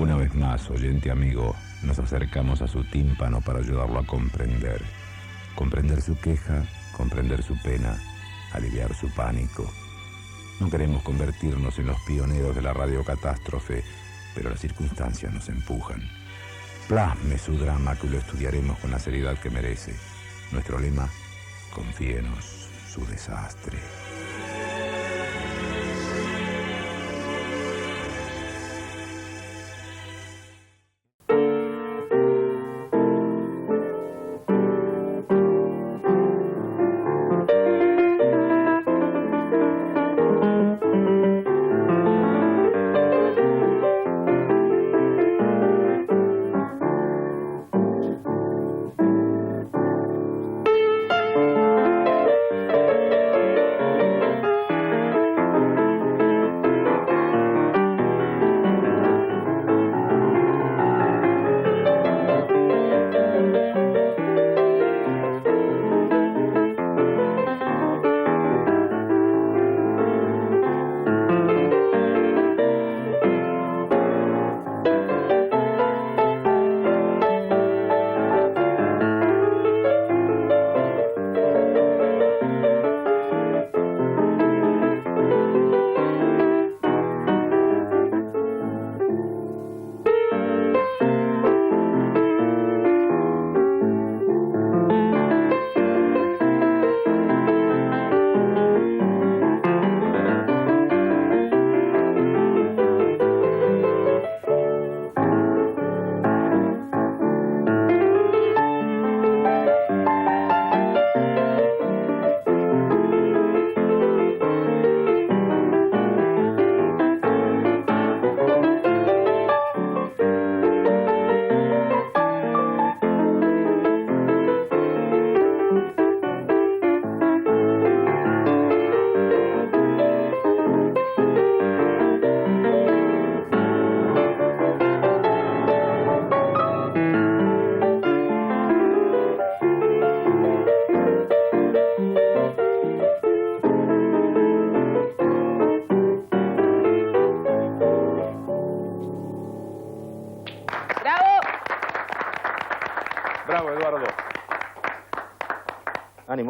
Una vez más, oyente amigo, nos acercamos a su tímpano para ayudarlo a comprender. Comprender su queja, comprender su pena, aliviar su pánico. No queremos convertirnos en los pioneros de la radiocatástrofe, pero las circunstancias nos empujan. Plasme su drama, que lo estudiaremos con la seriedad que merece. Nuestro lema: confíenos su desastre.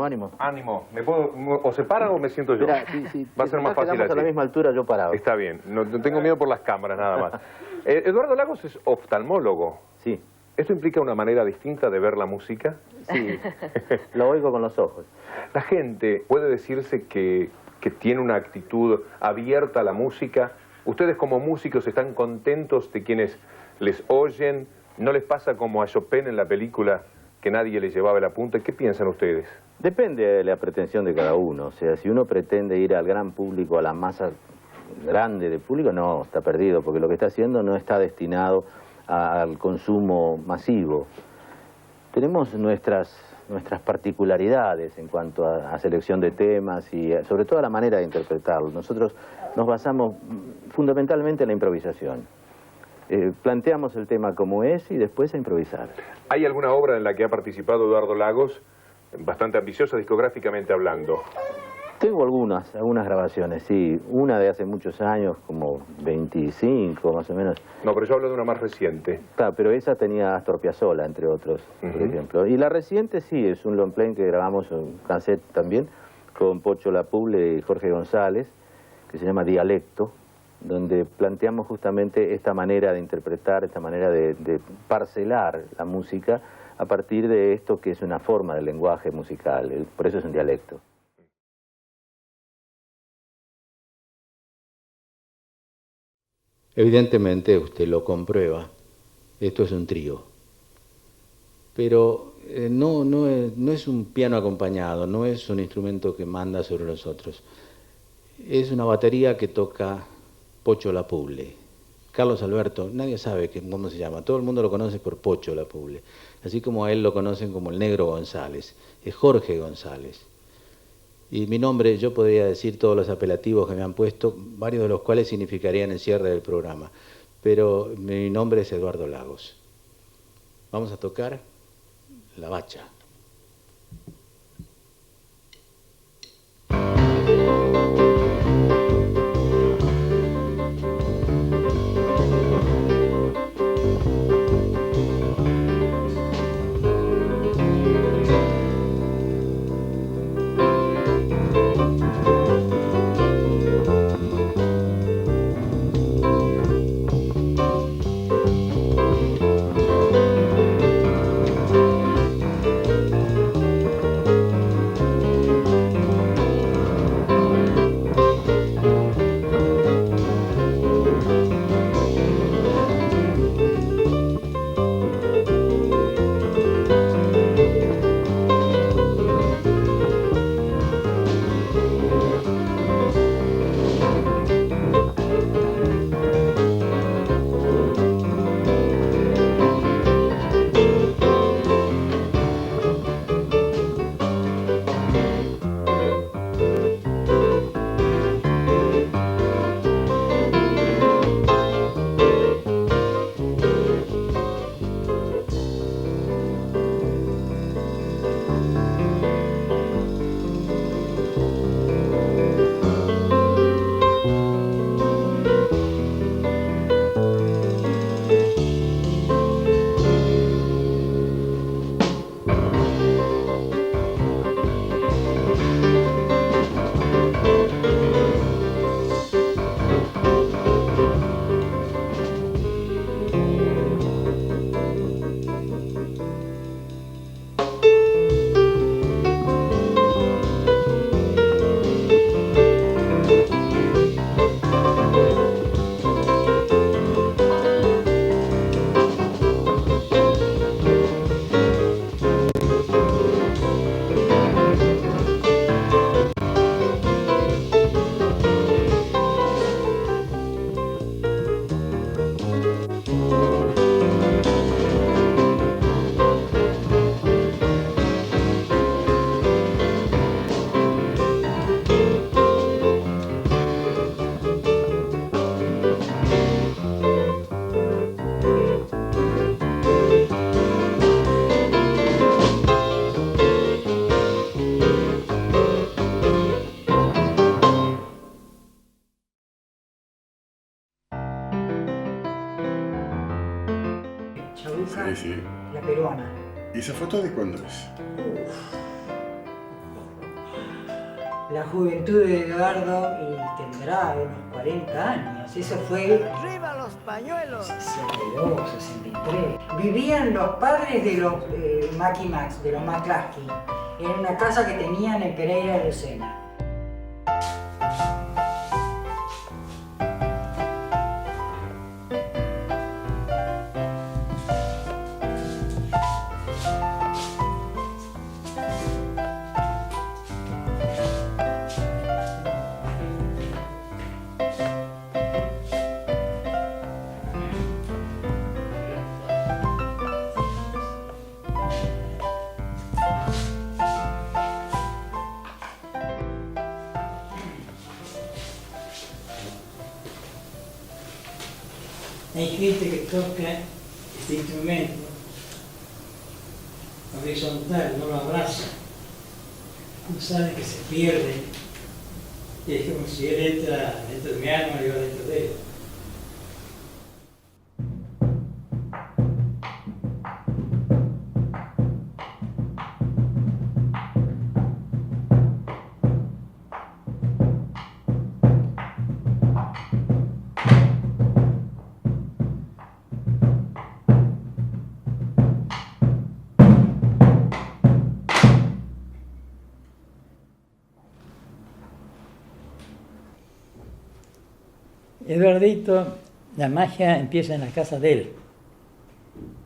Ánimo. Ánimo. ¿Me puedo, o se para o me siento yo? Mira, sí, va a ser más fácil así. A la misma altura yo parado. Está bien. No tengo miedo por las cámaras, nada más. Eduardo Lagos es oftalmólogo. Sí. ¿Esto implica una manera distinta de ver la música? Sí. Lo oigo con los ojos. La gente puede decirse que tiene una actitud abierta a la música. Ustedes como músicos están contentos de quienes les oyen. ¿No les pasa como a Chopin en la película, que nadie le llevaba el apunte? ¿Qué piensan ustedes? Depende de la pretensión de cada uno. O sea, si uno pretende ir al gran público, a la masa grande de público, no, está perdido, porque lo que está haciendo no está destinado al consumo masivo. Tenemos nuestras particularidades en cuanto a selección de temas y sobre todo a la manera de interpretarlo. Nosotros nos basamos fundamentalmente en la improvisación. Planteamos el tema como es y después a improvisar. ¿Hay alguna obra en la que ha participado Eduardo Lagos, bastante ambiciosa discográficamente hablando? Tengo algunas grabaciones, sí. Una de hace muchos años, como 25 más o menos. No, pero yo hablo de una más reciente. Claro, pero esa tenía Astor Piazzolla, entre otros, por ejemplo. Y la reciente sí, es un long play que grabamos en cassette también, con Pocho Lapuble y Jorge González, que se llama Dialecto, donde planteamos justamente esta manera de interpretar, esta manera de parcelar la música a partir de esto que es una forma del lenguaje musical, por eso es un dialecto. Evidentemente usted lo comprueba, esto es un trío, pero no es un piano acompañado, no es un instrumento que manda sobre los otros, es una batería que toca Pocho Lapuble. Carlos Alberto, nadie sabe cómo se llama, todo el mundo lo conoce por Pocho Lapuble, así como a él lo conocen como el Negro González, es Jorge González. Y mi nombre, yo podría decir todos los apelativos que me han puesto, varios de los cuales significarían el cierre del programa, pero mi nombre es Eduardo Lagos. Vamos a tocar La Bacha. Sí, sí. La peruana. ¿Y esa foto de cuándo es? La juventud de Eduardo y tendrá unos 40 años. Eso fue... ¡Arriba los pañuelos! 62, 63. Vivían los padres de los Macky Max, de los McCluskey, en una casa que tenían en Pereira de Lucena. Hay gente que toca este instrumento horizontal, no lo abraza, no sabe que se pierde, y es como si él entra dentro de mi alma y yo dentro de él. Eduardito, la magia empieza en la casa de él.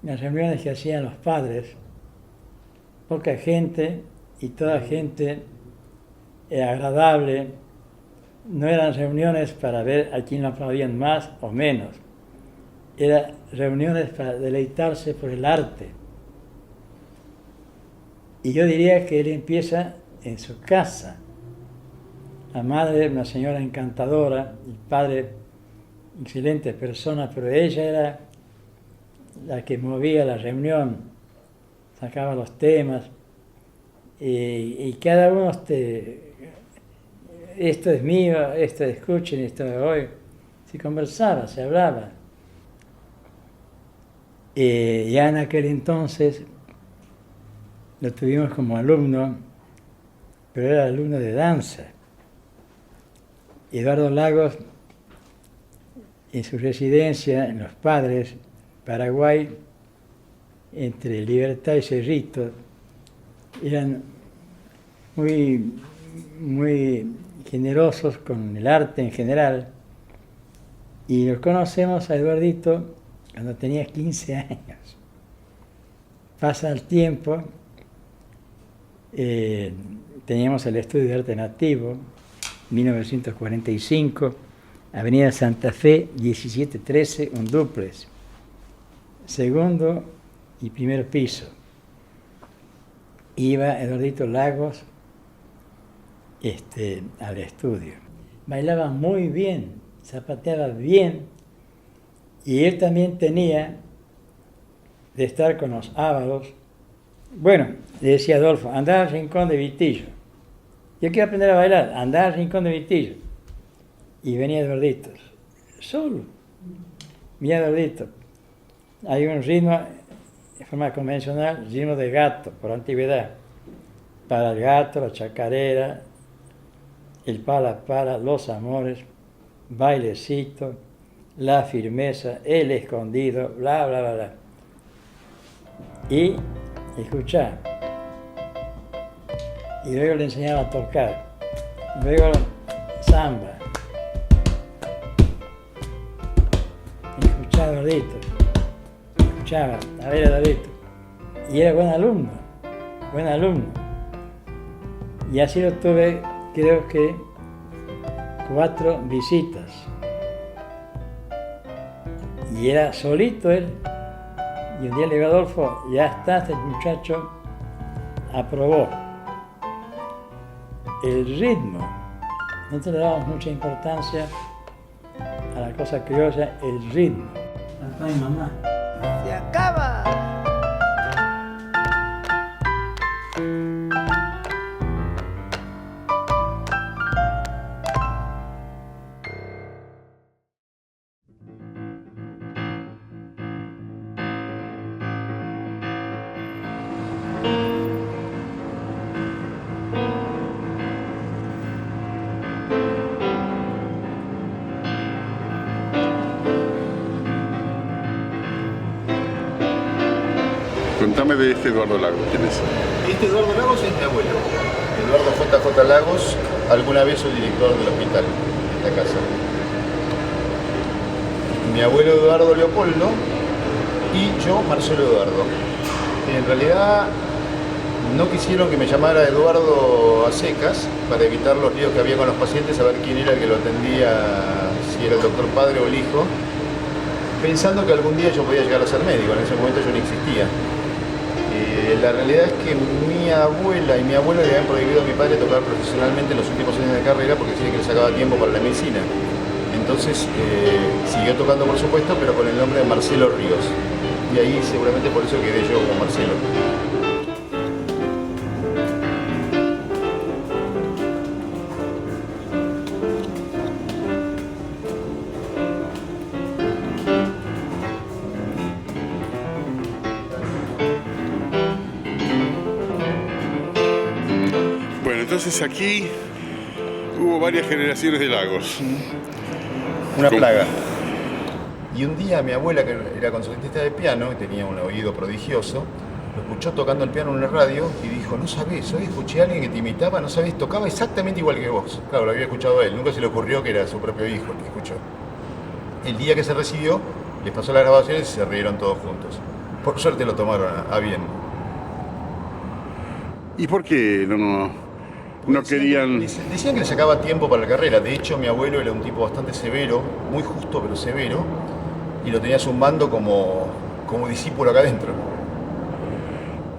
Las reuniones que hacían los padres, poca gente y toda gente agradable, no eran reuniones para ver a quién lo aplaudían más o menos, eran reuniones para deleitarse por el arte. Y yo diría que él empieza en su casa. La madre, una señora encantadora, el padre, excelente persona, pero ella era la que movía la reunión, sacaba los temas y cada uno, esto es mío, esto escuchen, esto de hoy. Se conversaba, se hablaba. Ya en aquel entonces lo tuvimos como alumno, pero era alumno de danza. Eduardo Lagos, en su residencia en Los Padres, Paraguay, entre Libertad y Cerrito, eran muy generosos con el arte en general, y lo conocemos a Eduardito cuando tenía 15 años. Pasa el tiempo, teníamos el Estudio de Arte Nativo, 1945, Avenida Santa Fe, 1713, un dúplex, segundo y primer piso. Iba Eduardito Lagos al estudio. Bailaba muy bien, zapateaba bien, y él también tenía de estar con los Ábalos. Bueno, le decía Adolfo, andá al Rincón de Vitillo. Yo quiero aprender a bailar, andá al Rincón de Vitillo. Y venía Eduardito, solo. Mira Eduardito, hay un ritmo de forma convencional, ritmo de gato, por antigüedad. Para el gato, la chacarera, el pala, los amores, bailecito, la firmeza, el escondido, bla, bla, bla, bla. Y escuchar. Y luego le enseñaba a tocar. Luego samba. Escuchaba Eduardito. Escuchaba, a ver Eduardito. Y era buen alumno. Y así lo tuve, creo que 4 visitas. Y era solito él. Y un día le digo a Adolfo, ya está, este muchacho aprobó. El ritmo, nosotros le damos mucha importancia a la cosa criolla, el ritmo. Papá y mamá. ¡Se acaba! Contame de este Eduardo Lagos, ¿quién es? Este Eduardo Lagos es mi abuelo. Eduardo J.J. Lagos, alguna vez soy director del hospital de esta casa. Mi abuelo Eduardo Leopoldo y yo Marcelo Eduardo. En realidad no quisieron que me llamara Eduardo a secas para evitar los líos que había con los pacientes, saber quién era el que lo atendía, si era el doctor padre o el hijo, pensando que algún día yo podía llegar a ser médico. En ese momento yo no existía. La realidad es que mi abuela y mi abuelo le habían prohibido a mi padre tocar profesionalmente en los últimos años de carrera porque decía que le sacaba tiempo para la medicina. Entonces siguió tocando, por supuesto, pero con el nombre de Marcelo Ríos. Y ahí seguramente por eso quedé yo como Marcelo. Entonces aquí hubo varias generaciones de Lagos. Una plaga. Y un día mi abuela, que era concertista de piano y tenía un oído prodigioso, lo escuchó tocando el piano en la radio y dijo: no sabés, hoy escuché a alguien que te imitaba, no sabés, tocaba exactamente igual que vos. Claro, lo había escuchado él, nunca se le ocurrió que era su propio hijo el que escuchó. El día que se recibió, les pasó las grabaciones y se rieron todos juntos. Por suerte lo tomaron a bien. ¿Y por qué no querían? Decían que le sacaba tiempo para la carrera. De hecho, mi abuelo era un tipo bastante severo, muy justo pero severo, y lo tenía zumbando como discípulo acá adentro.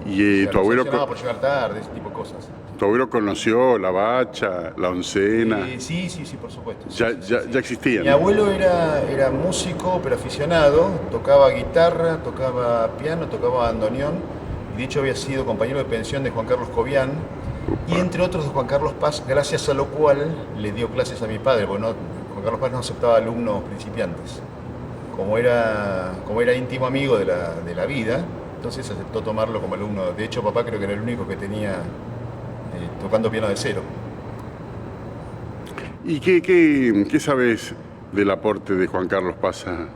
¿Y tu abuelo? No por llegar tarde, ese tipo de cosas. ¿Tu abuelo conoció la bacha, la oncena? Sí, por supuesto. Ya existían. Mi abuelo era músico, pero aficionado. Tocaba guitarra, tocaba piano, tocaba bandoneón. Y de hecho había sido compañero de pensión de Juan Carlos Cobian. Y entre otros de Juan Carlos Paz, gracias a lo cual le dio clases a mi padre, porque Juan Carlos Paz no aceptaba alumnos principiantes. Como era íntimo amigo de la vida, entonces aceptó tomarlo como alumno. De hecho, papá creo que era el único que tenía tocando piano de cero. ¿Y qué sabes del aporte de Juan Carlos Paz a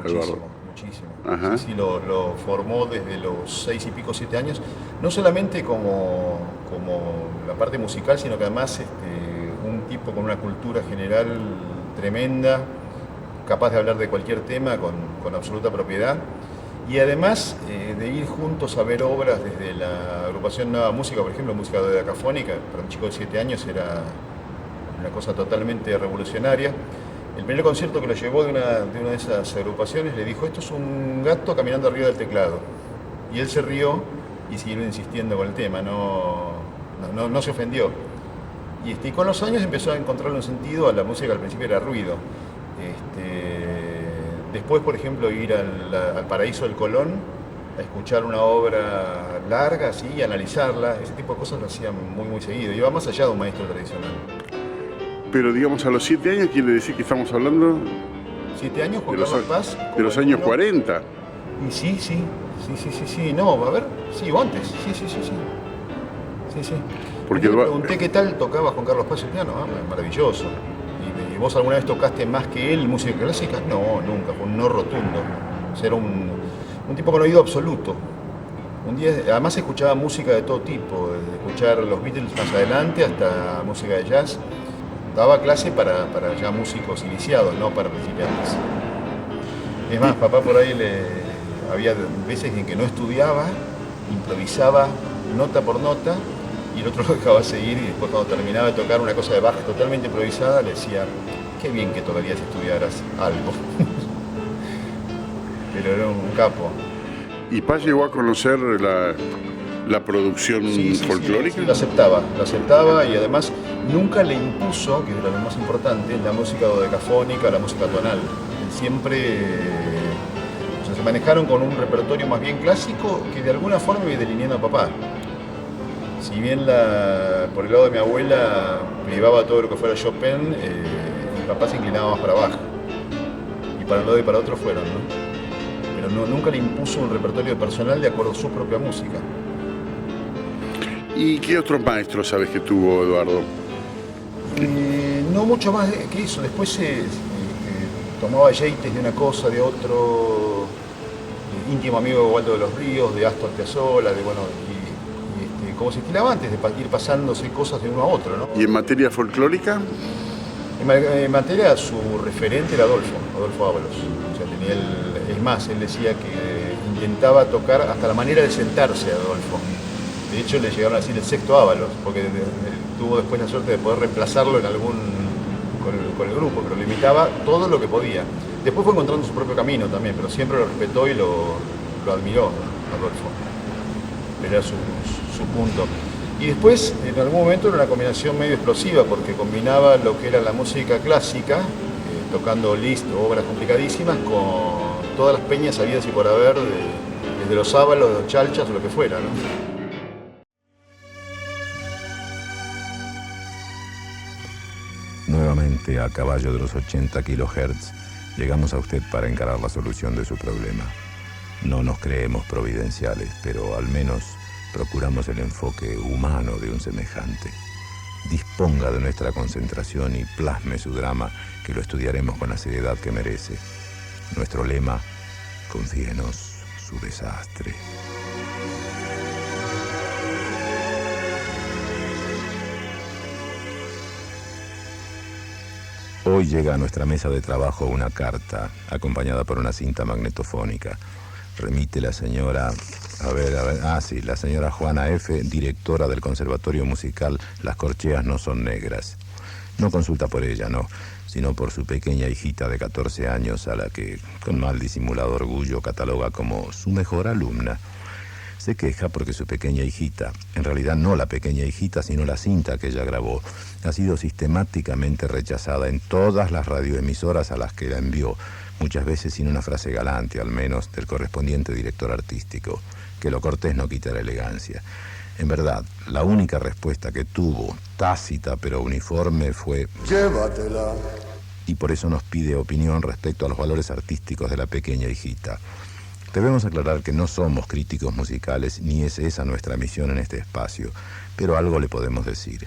Eduardo? Muchísimo. Ajá. Sí, lo formó desde los 6 y pico, 7 años, no solamente como la parte musical, sino que además un tipo con una cultura general tremenda, capaz de hablar de cualquier tema con absoluta propiedad, y además de ir juntos a ver obras desde la agrupación Nueva Música, por ejemplo, música dodecafónica, para un chico de 7 años era una cosa totalmente revolucionaria. El primer concierto que lo llevó de una de esas agrupaciones le dijo: esto es un gato caminando arriba del teclado. Y él se rió y siguió insistiendo con el tema, no se ofendió. Y con los años empezó a encontrarle un sentido a la música que al principio era ruido. Después, por ejemplo, ir al Paraíso del Colón a escuchar una obra larga, así, y analizarla, ese tipo de cosas lo hacía muy, muy seguido. Iba más allá de un maestro tradicional. Pero digamos, a los 7 años quiere decir que estamos hablando 7 años, Juan Carlos Paz. De los años 40. Y sí. No, a ver, sí, o antes. Sí. Porque le pregunté qué tal tocaba Juan Carlos Paz el piano. Maravilloso. ¿Y vos alguna vez tocaste más que él música clásica? No, nunca, fue un no rotundo. O sea, era un tipo con oído absoluto. Un día, además escuchaba música de todo tipo, desde escuchar los Beatles más adelante hasta música de jazz. Daba clase para ya músicos iniciados, no para principiantes. Es más, papá por ahí había veces en que no estudiaba, improvisaba nota por nota y el otro lo dejaba seguir, y después cuando terminaba de tocar una cosa de Bach totalmente improvisada le decía: qué bien que tocarías si estudiaras algo. Pero era un capo. ¿Y Paz llegó a conocer la producción folclórica? Sí, lo aceptaba y además nunca le impuso, que era lo más importante, la música dodecafónica, la música tonal. Siempre se manejaron con un repertorio más bien clásico que de alguna forma iba delineando a papá. Si bien por el lado de mi abuela privaba todo lo que fuera Chopin, mi papá se inclinaba más para Bach. Y para un lado y para otro fueron, ¿no? Pero nunca le impuso un repertorio personal de acuerdo a su propia música. ¿Y qué otros maestros sabes que tuvo Eduardo? No mucho más que eso. Después tomaba jeites de una cosa, de otro. íntimo amigo de Waldo de los Ríos, de Astor Piazzolla, como se estilaba antes, de ir pasándose cosas de uno a otro, ¿no? ¿Y en materia folclórica? En materia, su referente era Adolfo Ábalos. O sea, es más, él decía que intentaba tocar hasta la manera de sentarse a Adolfo. De hecho, le llegaron a decir el sexto Ábalos, porque tuvo después la suerte de poder reemplazarlo con el grupo, pero le imitaba todo lo que podía. Después fue encontrando su propio camino también, pero siempre lo respetó y lo admiró, Adolfo. Era su punto. Y después, en algún momento, era una combinación medio explosiva, porque combinaba lo que era la música clásica, tocando Liszt o obras complicadísimas, con todas las peñas habidas y por haber, desde los Ábalos, los Chalchas o lo que fuera, ¿no? Nuevamente, a caballo de los 80 kHz, llegamos a usted para encarar la solución de su problema. No nos creemos providenciales, pero al menos procuramos el enfoque humano de un semejante. Disponga de nuestra concentración y plasme su drama, que lo estudiaremos con la seriedad que merece. Nuestro lema: confíenos su desastre. Hoy llega a nuestra mesa de trabajo una carta, acompañada por una cinta magnetofónica. Remite la señora, la señora Juana F., directora del Conservatorio Musical Las Corcheas No Son Negras. No consulta por ella, no, sino por su pequeña hijita de 14 años, a la que, con mal disimulado orgullo, cataloga como su mejor alumna. Se queja porque su pequeña hijita, en realidad no la pequeña hijita, sino la cinta que ella grabó, ha sido sistemáticamente rechazada en todas las radioemisoras a las que la envió, muchas veces sin una frase galante, al menos, del correspondiente director artístico. Que lo cortés no quita la elegancia. En verdad, la única respuesta que tuvo, tácita pero uniforme, fue: llévatela. Y por eso nos pide opinión respecto a los valores artísticos de la pequeña hijita. Debemos aclarar que no somos críticos musicales, ni es esa nuestra misión en este espacio, pero algo le podemos decir.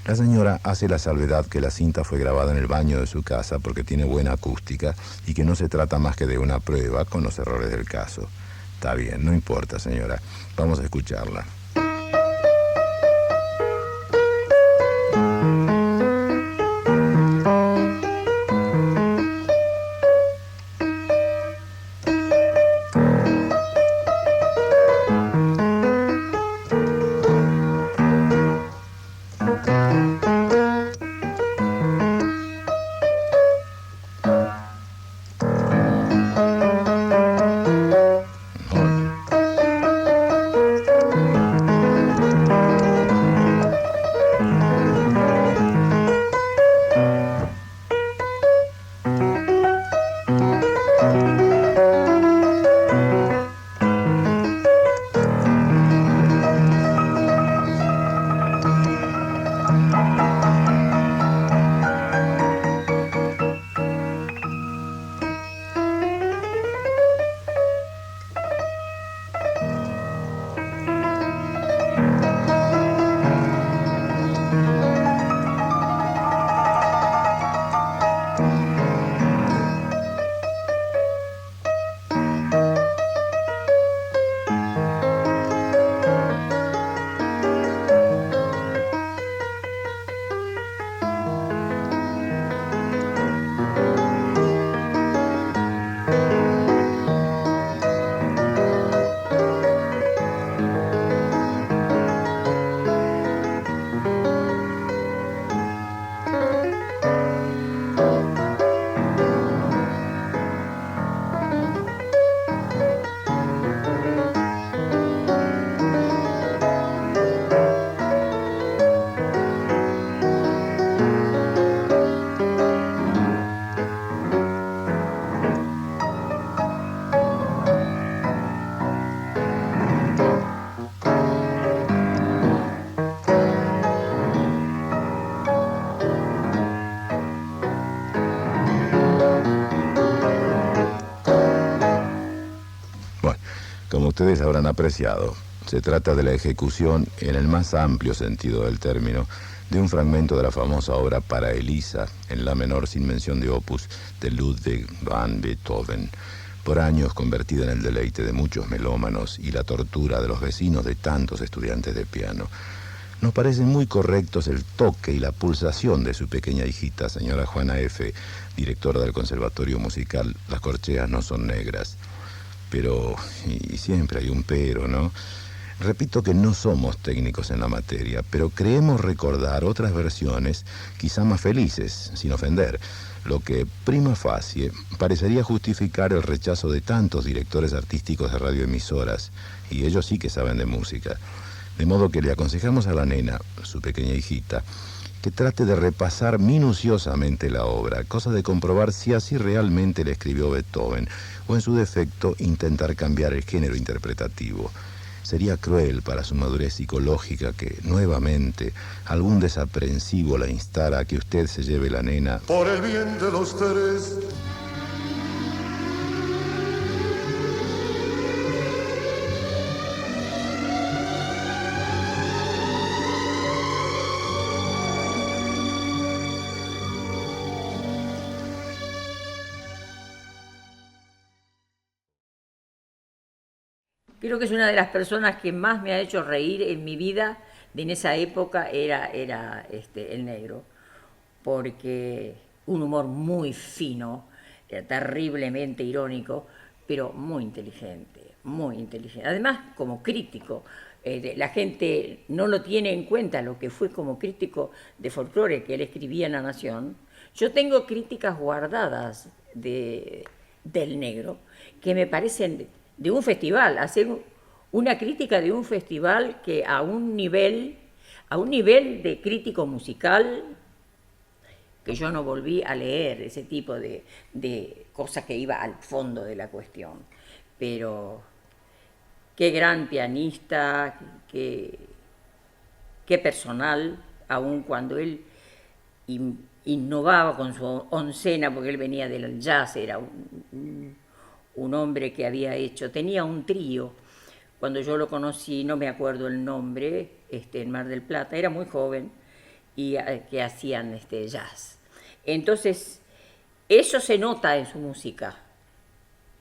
La señora hace la salvedad que la cinta fue grabada en el baño de su casa porque tiene buena acústica y que no se trata más que de una prueba con los errores del caso. Está bien, no importa, señora. Vamos a escucharla. Como ustedes habrán apreciado, se trata de la ejecución, en el más amplio sentido del término, de un fragmento de la famosa obra Para Elisa, en la menor sin mención de opus, de Ludwig van Beethoven. por años convertida en el deleite de muchos melómanos y la tortura de los vecinos de tantos estudiantes de piano. Nos parecen muy correctos el toque y la pulsación de su pequeña hijita, señora Juana F., directora del Conservatorio Musical Las Corcheas No Son Negras. Pero, y siempre hay un pero, ¿no? Repito que no somos técnicos en la materia, pero creemos recordar otras versiones, quizá más felices, sin ofender, lo que prima facie parecería justificar el rechazo de tantos directores artísticos de radioemisoras, y ellos sí que saben de música. De modo que le aconsejamos a la nena, su pequeña hijita, que trate de repasar minuciosamente la obra, cosa de comprobar si así realmente le escribió Beethoven, o en su defecto intentar cambiar el género interpretativo. Sería cruel para su madurez psicológica que, nuevamente, algún desaprensivo la instara a que usted se lleve la nena. Por el bien de los tres. Creo que es una de las personas que más me ha hecho reír en mi vida, en esa época, era el negro, porque un humor muy fino, terriblemente irónico, pero muy inteligente, muy inteligente. Además, como crítico, la gente no lo tiene en cuenta lo que fue como crítico de folclore que él escribía en La Nación. Yo tengo críticas guardadas del negro que me parecen de un festival, hacer una crítica de un festival que a un nivel de crítico musical, que yo no volví a leer ese tipo de cosas que iba al fondo de la cuestión. Pero qué gran pianista, qué personal, aun cuando él innovaba con su oncena, porque él venía del jazz, era un hombre que tenía un trío. Cuando yo lo conocí, no me acuerdo el nombre, en Mar del Plata, era muy joven, y que hacían jazz. Entonces, eso se nota en su música.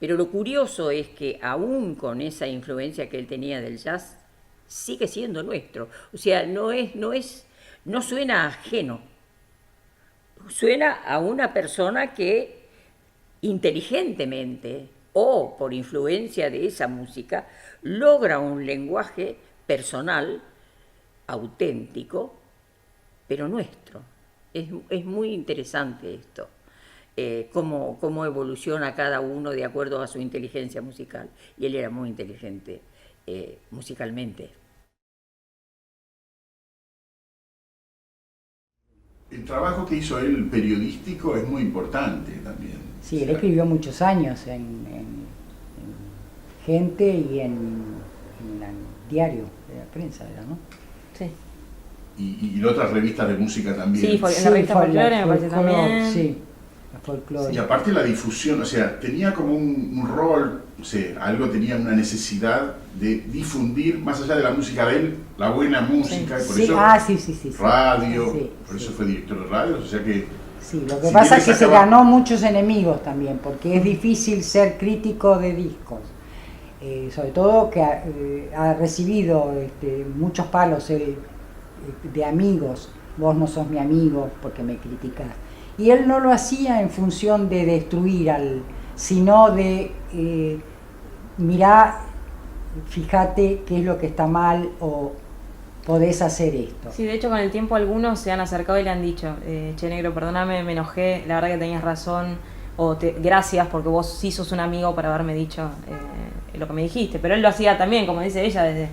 Pero lo curioso es que aún con esa influencia que él tenía del jazz, sigue siendo nuestro. O sea, no suena ajeno. Suena a una persona que inteligentemente o por influencia de esa música logra un lenguaje personal, auténtico, pero nuestro. Es muy interesante esto, cómo evoluciona cada uno de acuerdo a su inteligencia musical. Y él era muy inteligente musicalmente. El trabajo que hizo él periodístico es muy importante también. Sí, él escribió muchos años en Gente y en el diario de la prensa, ¿no? Sí. Y en otras revistas de música también. Sí, en la revista Folklore me parece también. Sí, la Folklore. Y aparte la difusión, o sea, tenía como un rol, o sea, algo tenía una necesidad de difundir, más allá de la música de él, la buena música, y por eso radio, por eso fue director de radio, o sea que... Sí, lo que pasa es que se ganó muchos enemigos también, porque es difícil ser crítico de discos. Sobre todo que ha recibido muchos palos de amigos. Vos no sos mi amigo porque me criticás. Y él no lo hacía en función de destruir sino de mirá, fíjate qué es lo que está mal o podés hacer esto. Sí, de hecho con el tiempo algunos se han acercado y le han dicho, che negro, perdóname, me enojé, la verdad que tenías razón, o gracias porque vos sí sos un amigo para haberme dicho lo que me dijiste. Pero él lo hacía también, como dice ella, desde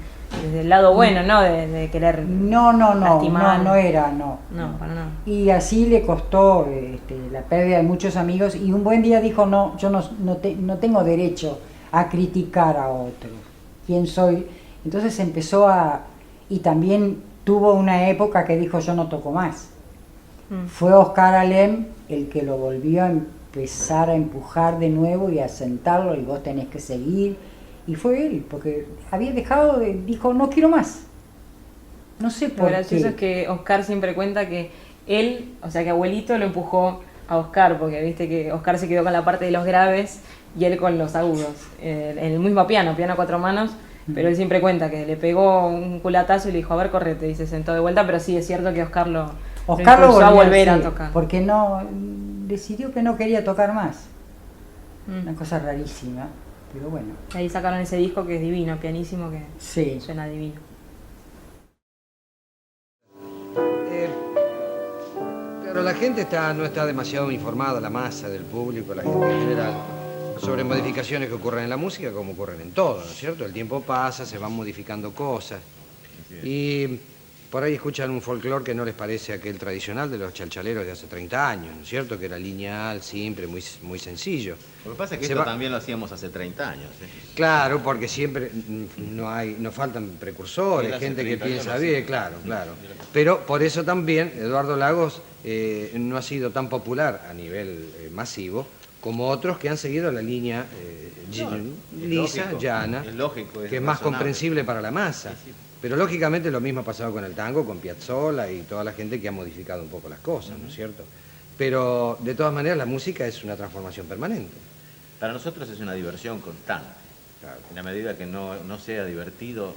el lado bueno, ¿no? De querer lastimar. No era. No, para nada. Y así le costó la pérdida de muchos amigos, y un buen día dijo, no, yo no tengo derecho a criticar a otro. ¿Quién soy? Entonces empezó y también tuvo una época que dijo, yo no toco más. Fue Oscar Alem el que lo volvió a empezar a empujar de nuevo y a sentarlo, y vos tenés que seguir. Y fue él, porque había dejado dijo, no quiero más. No sé por qué. Lo gracioso es que Oscar siempre cuenta que él, o sea que abuelito lo empujó a Oscar, porque viste que Oscar se quedó con la parte de los graves y él con los agudos. En el mismo piano a 4 manos, pero él siempre cuenta que le pegó un culatazo y le dijo, a ver, correte, y se sentó de vuelta, pero sí, es cierto que Oscar lo impulsó a volver a tocar. Porque no decidió que no quería tocar más. Una cosa rarísima, pero bueno. Ahí sacaron ese disco que es divino, pianísimo, que suena divino. Pero la gente no está demasiado informada, la masa del público, la gente en general, sobre modificaciones que ocurren en la música como ocurren en todo, ¿no es cierto? El tiempo pasa, se van modificando cosas. Y por ahí escuchan un folclore que no les parece aquel tradicional de los chalchaleros de hace 30 años, ¿no es cierto? Que era lineal, simple, muy sencillo. Lo que pasa es que esto también lo hacíamos hace 30 años. Claro, porque siempre no faltan precursores, gente que piensa bien, claro. Pero por eso también Eduardo Lagos no ha sido tan popular a nivel masivo como otros que han seguido la línea lisa, llana, que es más comprensible para la masa. Pero lógicamente lo mismo ha pasado con el tango, con Piazzolla y toda la gente que ha modificado un poco las cosas, ¿no es cierto? Pero de todas maneras la música es una transformación permanente. Para nosotros es una diversión constante. Claro. En la medida que no sea divertido,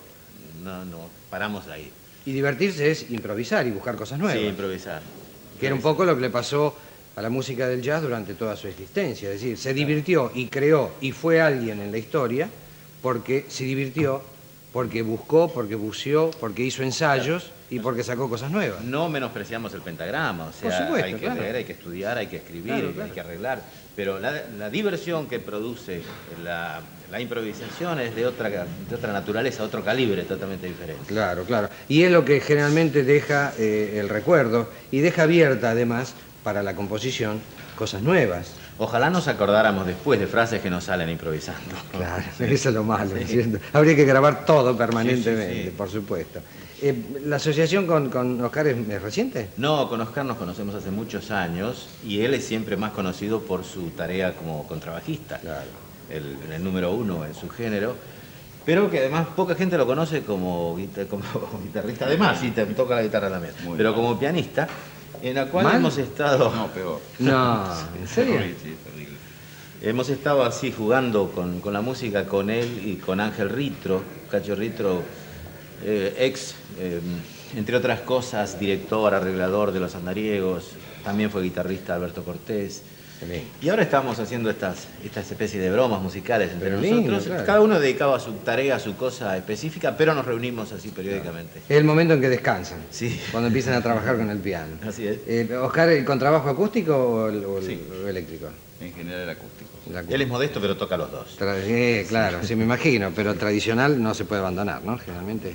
no paramos ahí. Y divertirse es improvisar y buscar cosas nuevas. Sí, improvisar. Que era un poco lo que le pasó a la música del jazz durante toda su existencia. Es decir, se divirtió y creó y fue alguien en la historia porque se divirtió, porque buscó, porque buceó, porque hizo ensayos y porque sacó cosas nuevas. No menospreciamos el pentagrama, o sea, por supuesto, hay que leer, hay que estudiar, hay que escribir, hay que arreglar. Pero la diversión que produce la improvisación es de otra naturaleza, otro calibre totalmente diferente. Claro. Y es lo que generalmente deja el recuerdo y deja abierta además para la composición cosas nuevas. Ojalá nos acordáramos después de frases que nos salen improvisando. Claro, eso es lo malo, ¿cierto? Habría que grabar todo permanentemente, por supuesto. ¿La asociación con Oscar es reciente? No, con Oscar nos conocemos hace muchos años y él es siempre más conocido por su tarea como contrabajista. Claro. El número 1 en su género, pero que además poca gente lo conoce como guitarrista. Además, sí, toca la guitarra también, pero como pianista, en la cual hemos estado... No, peor. No, ¿en serio? Sí, terrible. Hemos estado así jugando con la música con él y con Ángel Ritro, Cacho Ritro, entre otras cosas, director, arreglador de Los Andariegos, también fue guitarrista Alberto Cortés. Y ahora estamos haciendo estas especies de bromas musicales entre nosotros. Claro. Cada uno dedicado a su tarea, a su cosa específica, pero nos reunimos así periódicamente. Es el momento en que descansan, sí, cuando empiezan a trabajar con el piano. Así es. ¿Oscar, el contrabajo acústico o el eléctrico? En general el acústico. Él es modesto, pero toca los dos. Claro, sí me imagino, pero el tradicional no se puede abandonar, ¿no? Generalmente.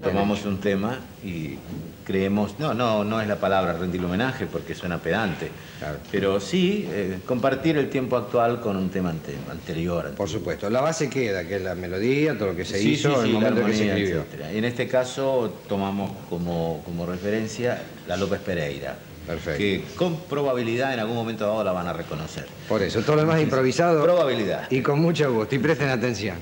Tomamos un tema y creemos, no es la palabra rendirle homenaje porque suena pedante, claro, pero sí compartir el tiempo actual con un tema anterior. Por supuesto, la base queda, que es la melodía, todo lo que se hizo, el momento en que se escribió. Etcétera. Y en este caso tomamos como referencia la López Pereira. Perfecto. Que con probabilidad en algún momento dado la van a reconocer. Por eso, todo lo demás improvisado. Probabilidad. Y con mucho gusto, y presten atención.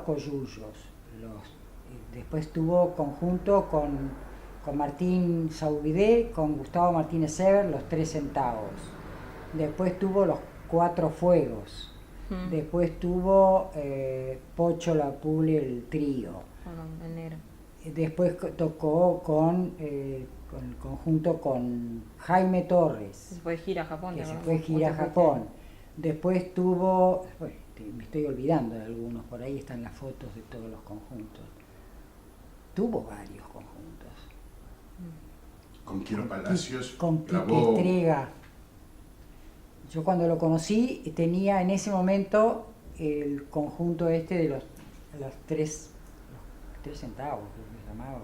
Coyullos. Después tuvo conjunto con Martín Saubidé, con Gustavo Martínez Sever, Los Tres Centavos. Después tuvo Los Cuatro Fuegos. Después tuvo Pocho La Puble, el trío. El negro. Después tocó con el conjunto con Jaime Torres. Se fue de gira a Japón. Que se fue de gira a Japón. Después tuvo, bueno, me estoy olvidando de algunos, por ahí están las fotos de todos los conjuntos. Tuvo varios conjuntos. Con Quiero Palacios. Con Quique Estrega. Yo cuando lo conocí tenía en ese momento el conjunto este de los tres centavos, que se llamaba.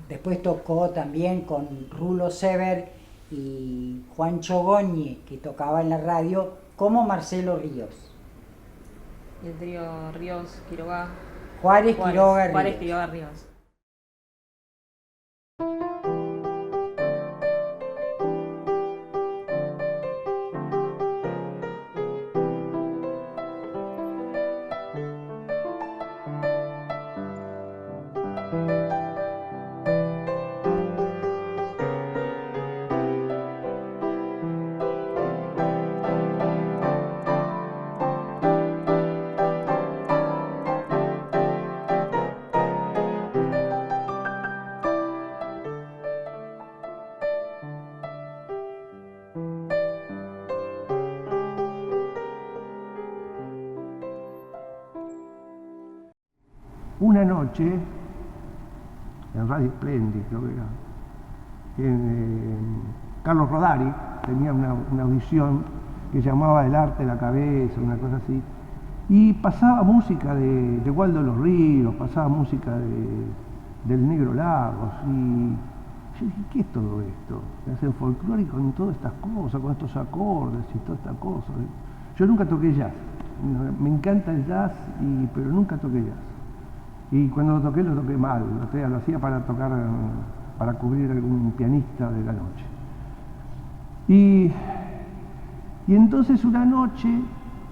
Después tocó también con Rulo Sever y Juancho Goñi, que tocaba en la radio, como Marcelo Ríos. Y el trío Ríos, Quiroga. Juárez, Quiroga, Ríos. Juárez, Quiroga, Ríos. Una noche, en Radio Splendid, creo que era, Carlos Rodari tenía una audición que llamaba El arte de la cabeza, una cosa así, y pasaba música de Waldo Los Ríos, pasaba música del Negro Lagos, y yo dije, ¿qué es todo esto? Hacen folclórico con todas estas cosas, con estos acordes y todas estas cosas. Yo nunca toqué jazz, me encanta el jazz, pero nunca toqué jazz. Y cuando lo toqué mal, lo hacía para tocar, para cubrir algún pianista de la noche. Y entonces una noche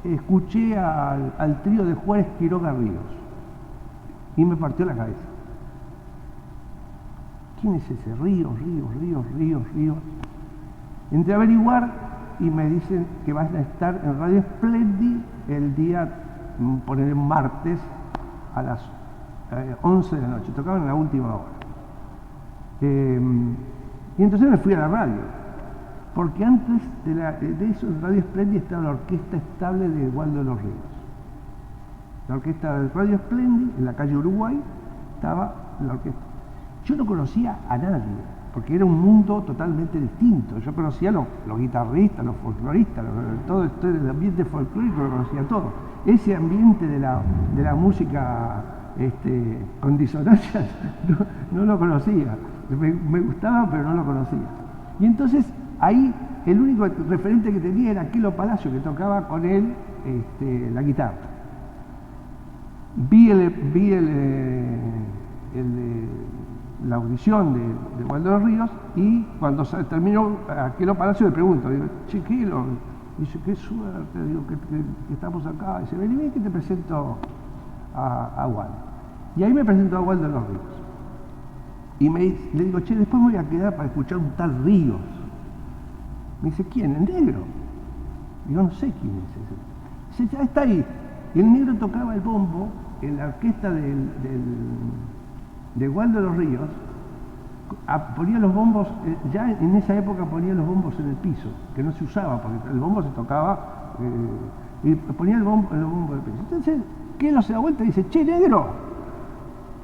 escuché al trío de Juárez, Quiroga, Ríos, y me partió la cabeza. ¿Quién es ese? Ríos. Entré a averiguar y me dicen que van a estar en Radio Splendid el día, poner martes, a las 11 de la noche, tocaban en la última hora. Y entonces me fui a la radio, porque antes de eso en Radio Splendid estaba la orquesta estable de Waldo Los Ríos. La orquesta de Radio Splendid, en la calle Uruguay, estaba la orquesta. Yo no conocía a nadie, porque era un mundo totalmente distinto. Yo conocía a los guitarristas, los folcloristas, todo el ambiente folclórico lo conocía todo. Ese ambiente de la música con disonancias no lo conocía. Me gustaba, pero no lo conocía. Y entonces ahí el único referente que tenía era Quelo Palacio, que tocaba con él la guitarra. Vi la audición de Waldo Los Ríos, y cuando terminó Quelo Palacio le pregunto, digo, che, Quelo, dice, qué suerte, digo, que estamos acá. Dice, vení que te presento a Waldo. Y ahí me presentó a Waldo Los Ríos. Y le digo, che, después me voy a quedar para escuchar un tal Ríos. Me dice, ¿quién? ¿El negro? Digo, no sé quién es ese. Dice, ya está ahí. Y el negro tocaba el bombo en la orquesta de Waldo Los Ríos. Ponía los bombos, ya en esa época ponía los bombos en el piso, que no se usaba, porque el bombo se tocaba, y ponía el bombo en el piso. Entonces, Quelo se da vuelta y dice, che, negro,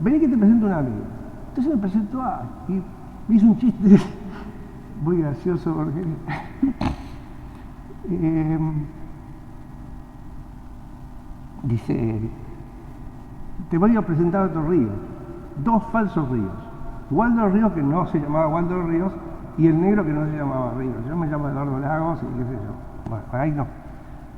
vení que te presento a un amigo. Entonces me presentó y me hizo un chiste muy gracioso, porque dice, te voy a presentar a otro río, dos falsos ríos. Waldo Ríos, que no se llamaba Waldo Ríos, y el negro, que no se llamaba Ríos. Yo me llamo Eduardo Lagos y qué sé yo. Bueno, ahí no.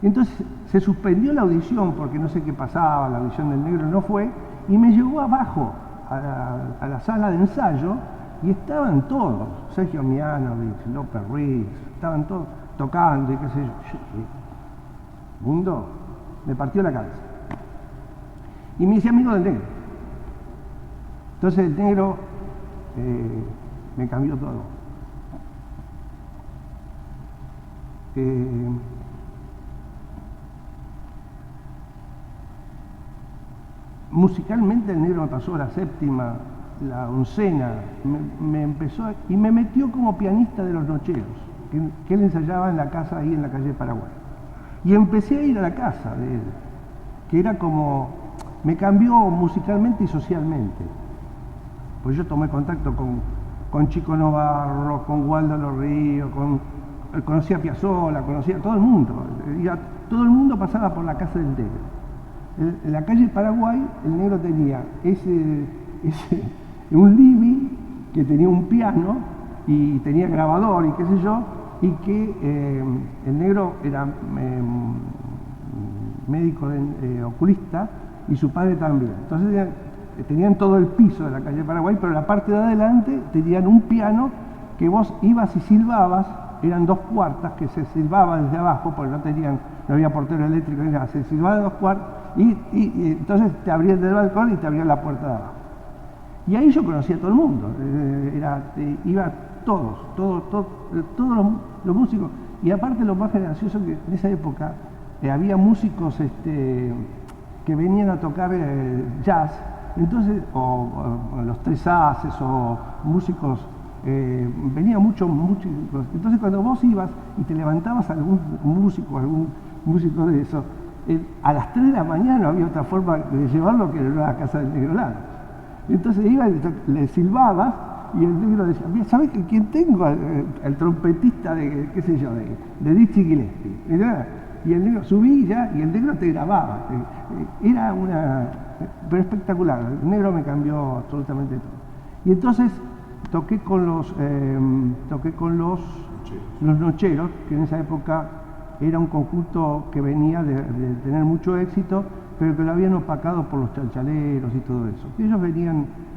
Entonces se suspendió la audición porque no sé qué pasaba, la audición del negro no fue, y me llevó abajo a la sala de ensayo, y estaban todos, Sergio Mianovich, López Ruiz, estaban todos tocando y qué sé yo. Mundo, me partió la cabeza. y me hice amigo del negro. Entonces el negro me cambió todo. Musicalmente el negro me pasó la séptima, la oncena, me empezó y me metió como pianista de los nocheros, que él ensayaba en la casa ahí en la calle Paraguay. Y empecé a ir a la casa de él, que era como, me cambió musicalmente y socialmente. Pues yo tomé contacto con Chico Novarro, con Waldo Los Ríos, conocía a Piazzolla, conocía a todo el mundo. Todo el mundo pasaba por la casa del negro. En la calle Paraguay el negro tenía un living que tenía un piano y tenía grabador y qué sé yo, y que el negro era médico oculista y su padre también. Entonces tenían todo el piso de la calle Paraguay, pero en la parte de adelante tenían un piano que vos ibas y silbabas, eran 2 cuartas que se silbaba desde abajo, porque no había portero eléctrico ni nada, se silbaba de 2 cuartas y entonces te abrían del balcón y te abrían la puerta de abajo. Y ahí yo conocía a todo el mundo, iba todos los músicos, y aparte lo más gracioso que en esa época había músicos que venían a tocar jazz, entonces, o los Tres Haces, o músicos, venían muchos músicos, entonces cuando vos ibas y te levantabas algún músico de eso, a las 3 de la mañana no había otra forma de llevarlo que era la casa del negro Lano. Entonces iba y le silbabas y el negro decía, ¿sabes quién tengo? El trompetista de, qué sé yo, de Dizzy Gillespie. Y el negro subía y el negro te grababa. Era pero espectacular. El negro me cambió absolutamente todo. Y entonces toqué con los nocheros, que en esa época era un conjunto que venía de tener mucho éxito, pero que lo habían opacado por los chalchaleros y todo eso. Y ellos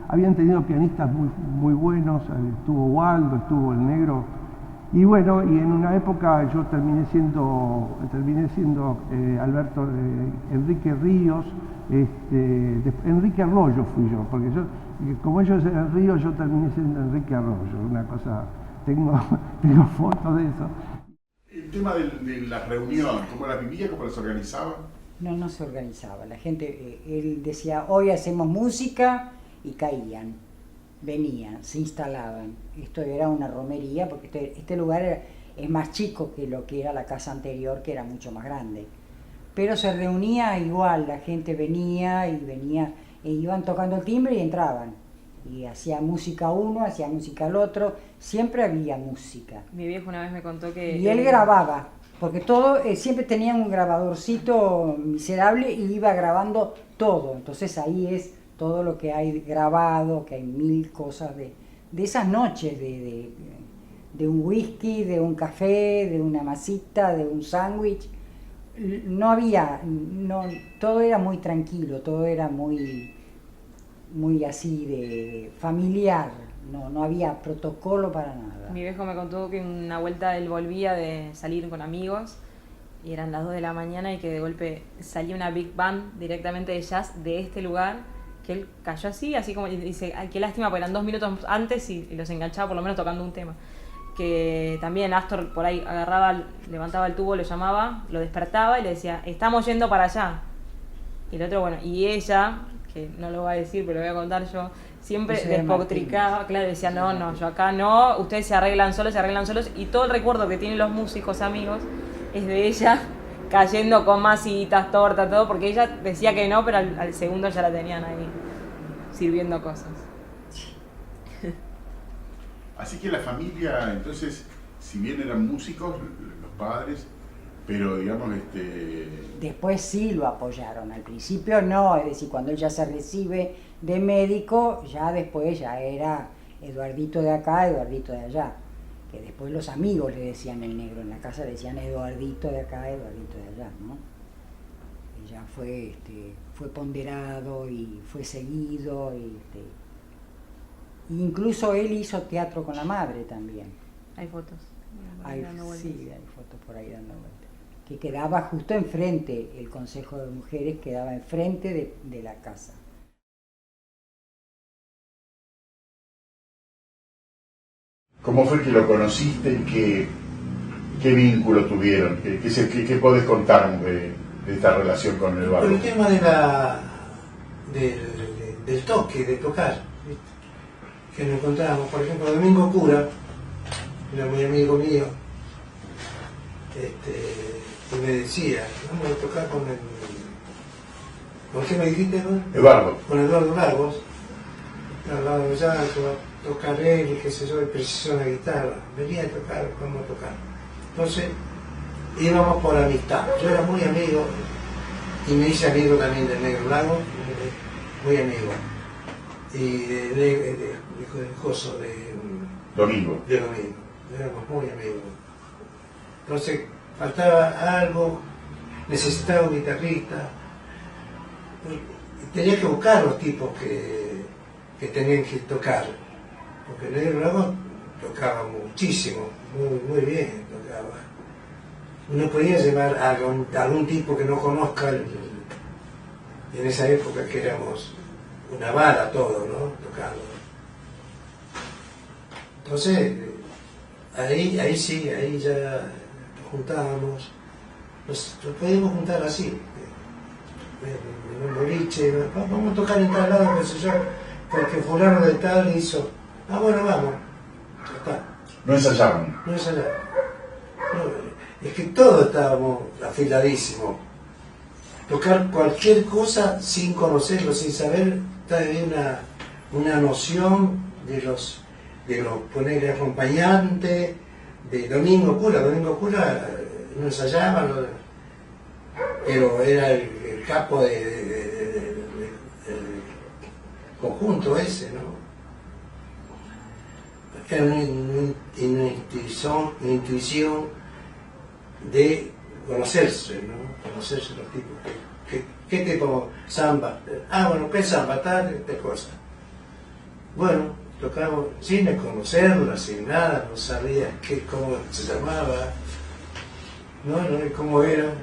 habían tenido pianistas muy buenos, estuvo Waldo, estuvo el negro, y bueno, y en una época yo terminé siendo Alberto Enrique Ríos, Enrique Arroyo fui yo, porque como ellos eran Ríos, yo terminé siendo Enrique Arroyo, una cosa, tengo fotos de eso. El tema de la reunión, ¿cómo la vivía, cómo las organizaba? No se organizaba, la gente, él decía, hoy hacemos música, y caían, venían, se instalaban. Esto era una romería, porque este lugar es más chico que lo que era la casa anterior, que era mucho más grande. Pero se reunía igual, la gente venía, e iban tocando el timbre y entraban. Y hacía música uno, hacía música el otro, siempre había música. Mi viejo una vez me contó que... Y él grababa, porque siempre tenía un grabadorcito miserable y iba grabando todo. Entonces ahí es todo lo que hay grabado, que hay 1000 cosas de esas noches, de un whisky, de un café, de una masita, de un sándwich. No había, todo era muy tranquilo, todo era muy así de familiar, no había protocolo para nada. Mi viejo me contó que una vuelta él volvía de salir con amigos y eran las 2 de la mañana y que de golpe salía una big band directamente de jazz de este lugar, que él cayó así como dice, ay, qué lástima, porque eran 2 minutos antes y los enganchaba por lo menos tocando un tema. Que también Astor por ahí levantaba el tubo, lo llamaba, lo despertaba y le decía, estamos yendo para allá. Y el otro, bueno, y ella, que no lo voy a decir, pero lo voy a contar yo, siempre despotricaba, claro, decía, no, yo acá no, ustedes se arreglan solos, y todo el recuerdo que tienen los músicos amigos es de ella cayendo con masitas, torta, todo, porque ella decía que no, pero al segundo ya la tenían ahí sirviendo cosas. Así que la familia, entonces, si bien eran músicos, los padres, pero digamos, Después sí lo apoyaron, al principio no, es decir, cuando él ya se recibe de médico, ya después ya era Eduardito de acá, Eduardito de allá, que después los amigos le decían el negro, en la casa le decían Eduardito de acá, Eduardito de allá, ¿no? Y ya fue ponderado y fue seguido, incluso él hizo teatro con la madre también. Hay fotos. Sí, hay fotos por ahí dando vueltas. que quedaba justo enfrente, el Consejo de Mujeres quedaba enfrente de la casa. ¿Cómo fue que lo conociste y qué vínculo tuvieron? ¿Qué podés contarnos de esta relación con Eduardo? Por el tema del toque, de tocar, ¿viste? Que nos encontrábamos, por ejemplo, Domingo Cura, era muy amigo mío, y me decía, vamos a tocar con qué me dijiste, no? Eduardo. Con Eduardo Lagos, al lado de Llanto, tocar él, y qué sé yo, y precisó una guitarra, venía a tocar, vamos a tocar. Entonces, íbamos por amistad, yo era muy amigo, y me hice amigo también del Negro Lagos, muy amigo, y del coso de Domingo. De Domingo, éramos muy amigos. Entonces, faltaba algo, necesitaba un guitarrista, y tenía que buscar los tipos que tenían que tocar, porque el Negro Lagos tocaba muchísimo, muy bien tocaba. No podía llevar a algún tipo que no conozca en esa época que éramos una bala todo, ¿no? Tocando. Entonces, ahí sí, ahí ya nos juntábamos, nos podíamos juntar así, en un boliche, vamos a tocar en tal lado, qué sé yo, porque fulano de tal hizo, bueno, vamos, ya está. ¿No ensayaban? No ensayaban. No, es que todos estábamos afiladísimos. Tocar cualquier cosa sin conocerlo, sin saber, había una noción de los ponerle acompañante, de Domingo Cura no ensayaba, pero era el capo del conjunto ese, ¿no? Era una intuición de conocerse, ¿no? Conocerse los tipos. ¿Qué tipo? Samba. Bueno, ¿qué samba? Tal cosa. Bueno, tocamos sin conocerla, sin nada, no sabía cómo se llamaba, no, cómo era.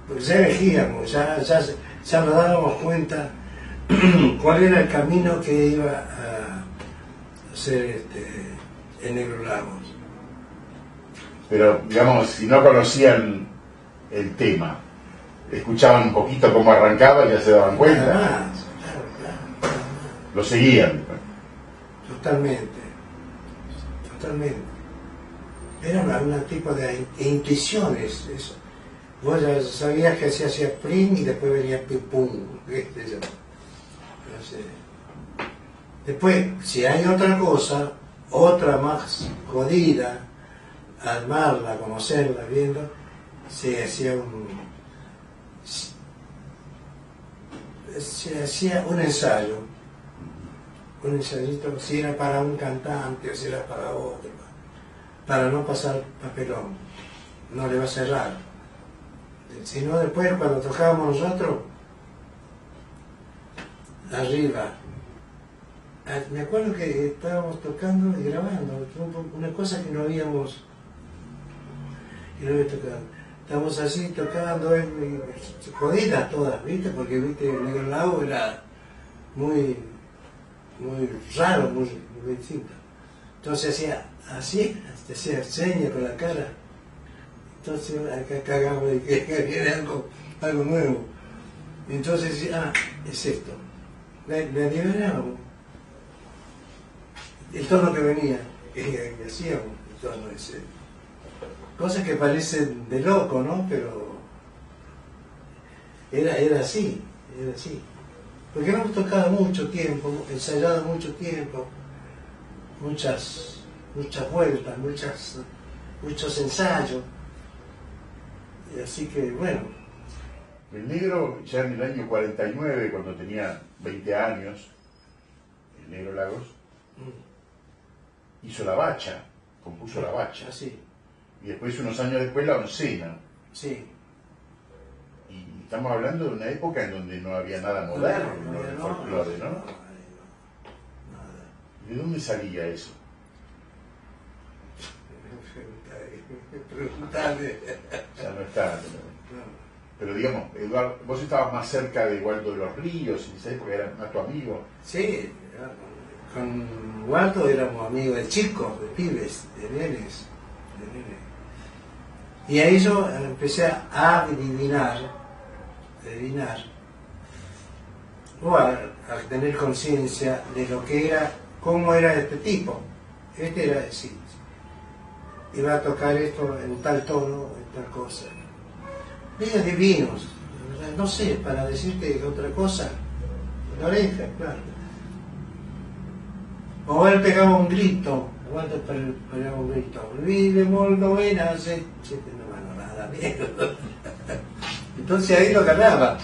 Pues ya elegíamos, ya nos dábamos cuenta cuál era el camino que iba a hacer el Negro Lagos. Pero, digamos, si no conocían el tema, escuchaban un poquito cómo arrancaba y ya se daban cuenta. Claro. Lo seguían. Totalmente. Era un tipo de intuiciones, eso. Vos ya sabías que se hacía plim y después venía pim pum. Después, si hay otra cosa, otra más jodida, armarla, conocerla, viendo, se hacía un ensayo. Un ensayito, si era para un cantante o si era para otro, para no pasar papelón, no le va a cerrar. Si no, después cuando tocábamos nosotros, arriba, me acuerdo que estábamos tocando y grabando, una cosa que no habíamos tocado. Estábamos así tocando, jodidas todas, ¿viste? Porque, ¿viste? El Negro Lagos era muy raro, muy distinto. Entonces hacía así, hacía señas con la cara. Entonces acá cagamos de que era algo nuevo. Entonces decía, es esto. Le liberábamos. El tono que venía, que hacíamos, el tono ese. Cosas que parecen de loco, ¿no? Pero era así. Porque hemos tocado mucho tiempo, ensayado mucho tiempo, muchas vueltas, muchos ensayos. Y así que, bueno. El Negro, ya en el año 49, cuando tenía 20 años, el Negro Lagos, hizo La Bacha, compuso La Bacha. Sí. Y después, unos años después, La Oncena. Sí. Y estamos hablando de una época en donde no había nada moderno en el folclore, ¿no? ¿De dónde salía eso? Preguntarle. Ya no está. Pero digamos, Eduardo, vos estabas más cerca de Waldo de los Ríos, y ¿sabes? Porque era más tu amigo. Sí, con Waldo éramos amigos de chicos, de pibes, de nenes. Y ahí yo empecé a adivinar, o a tener conciencia de lo que era, cómo era este tipo. Este era, sí, iba a tocar esto en tal tono, en tal cosa. Medios divinos, no sé, para decirte otra cosa, la oreja, claro. O él pegaba un grito, Waldo pegaba un grito, vive Moldovena, no nada, mierda. Entonces ahí lo ganaba.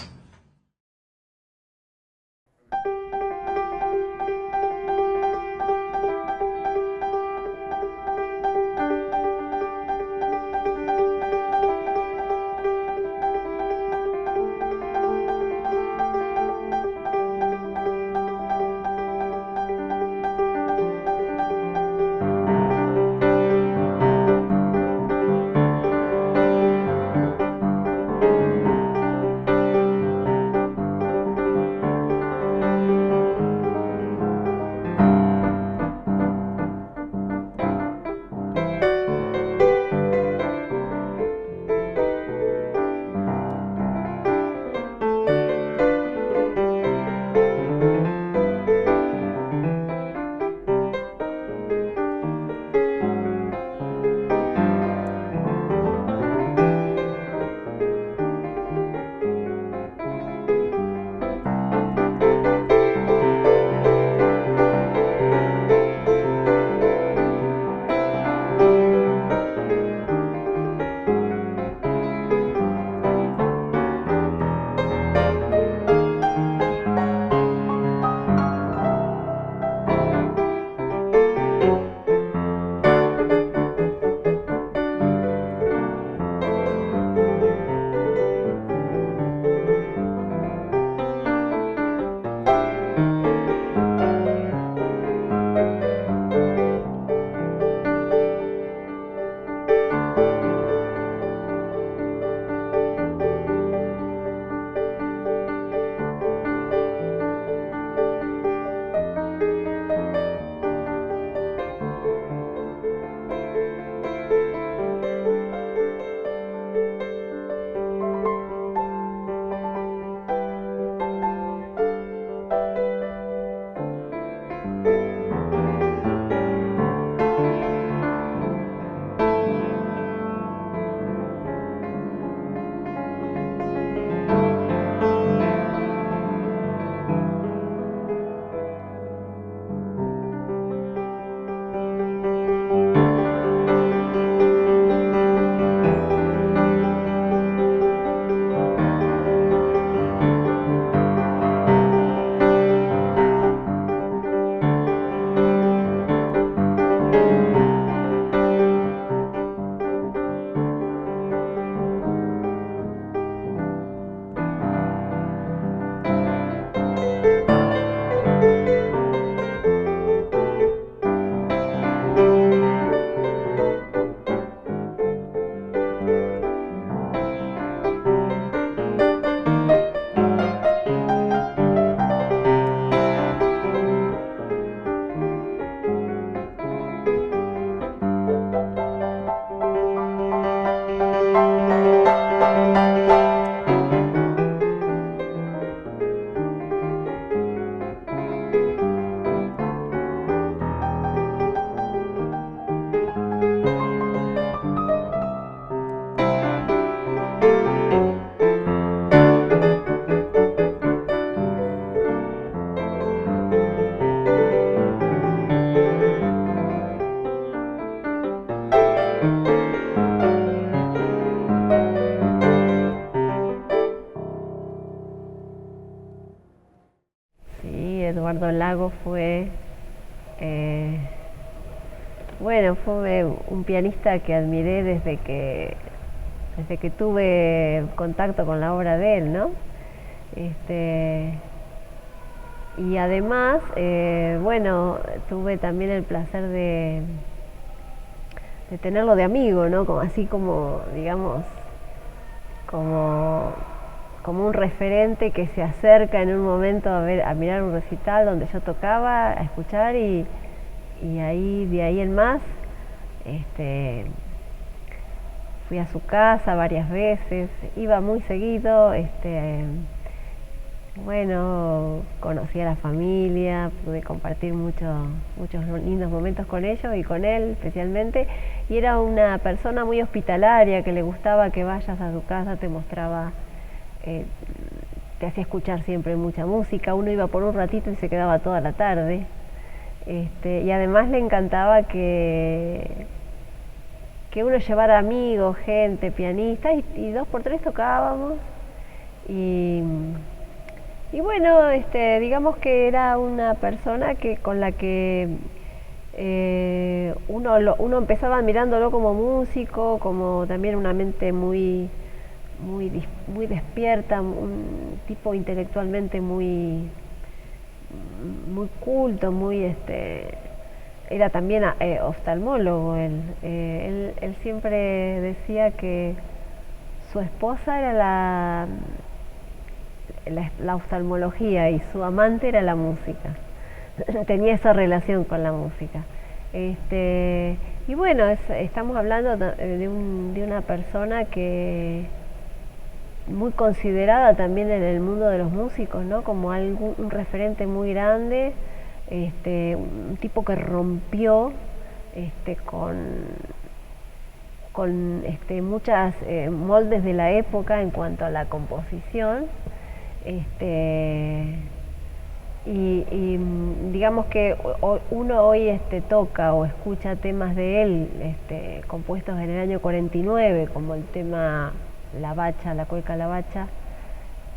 Eduardo Lagos fue, fue un pianista que admiré desde que tuve contacto con la obra de él, ¿no? Y además, tuve también el placer tenerlo de amigo, ¿no? Como, así como, digamos, como un referente que se acerca en un momento a mirar un recital donde yo tocaba, a escuchar y ahí, de ahí en más, fui a su casa varias veces, iba muy seguido, bueno, conocí a la familia, pude compartir muchos lindos momentos con ellos y con él especialmente, y era una persona muy hospitalaria, que le gustaba que vayas a su casa, te mostraba, te hacía escuchar siempre mucha música, uno iba por un ratito y se quedaba toda la tarde, y además le encantaba que uno llevara amigos, gente, pianistas, y 2 por 3 tocábamos, y bueno, digamos que era una persona con la que uno empezaba mirándolo como músico, como también una mente muy despierta, un tipo intelectualmente muy culto, era también oftalmólogo. Él siempre decía que su esposa era la oftalmología y su amante era la música. Tenía esa relación con la música. Y bueno, estamos hablando de una persona que muy considerada también en el mundo de los músicos, ¿no? Como un referente muy grande, un tipo que rompió con muchas moldes de la época en cuanto a la composición, y digamos que uno hoy toca o escucha temas de él compuestos en el año 49, como el tema La Bacha, la cueca La Bacha,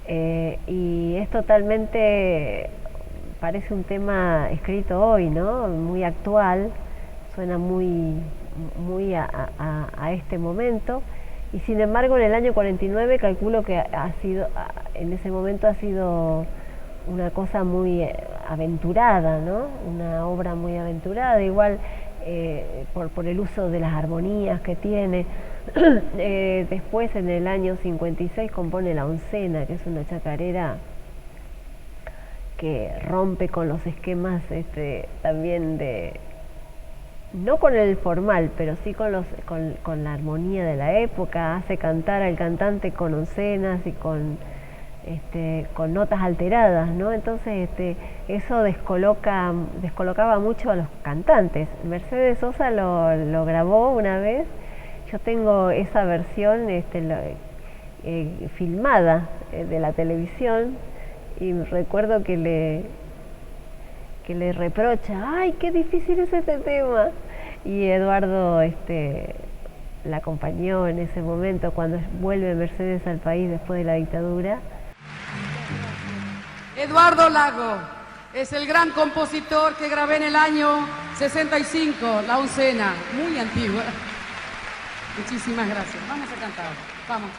y es totalmente, parece un tema escrito hoy, ¿no? Muy actual, suena muy a este momento, y sin embargo en el año 49 calculo que en ese momento ha sido una cosa muy aventurada, ¿no? Una obra muy aventurada, igual por el uso de las armonías que tiene. Después, en el año 56, compone La Oncena, que es una chacarera que rompe con los esquemas también no con el formal, pero sí con la armonía de la época, hace cantar al cantante con oncenas y con notas alteradas, ¿no? Entonces eso descolocaba mucho a los cantantes. Mercedes Sosa lo grabó una vez, yo tengo esa versión filmada de la televisión, y recuerdo que le reprocha, ¡ay, qué difícil es este tema! Y Eduardo la acompañó en ese momento cuando vuelve Mercedes al país después de la dictadura. Eduardo Lago es el gran compositor que grabé en el año 65, La Oncena, muy antigua. Muchísimas gracias. Vamos a cantar. Vamos.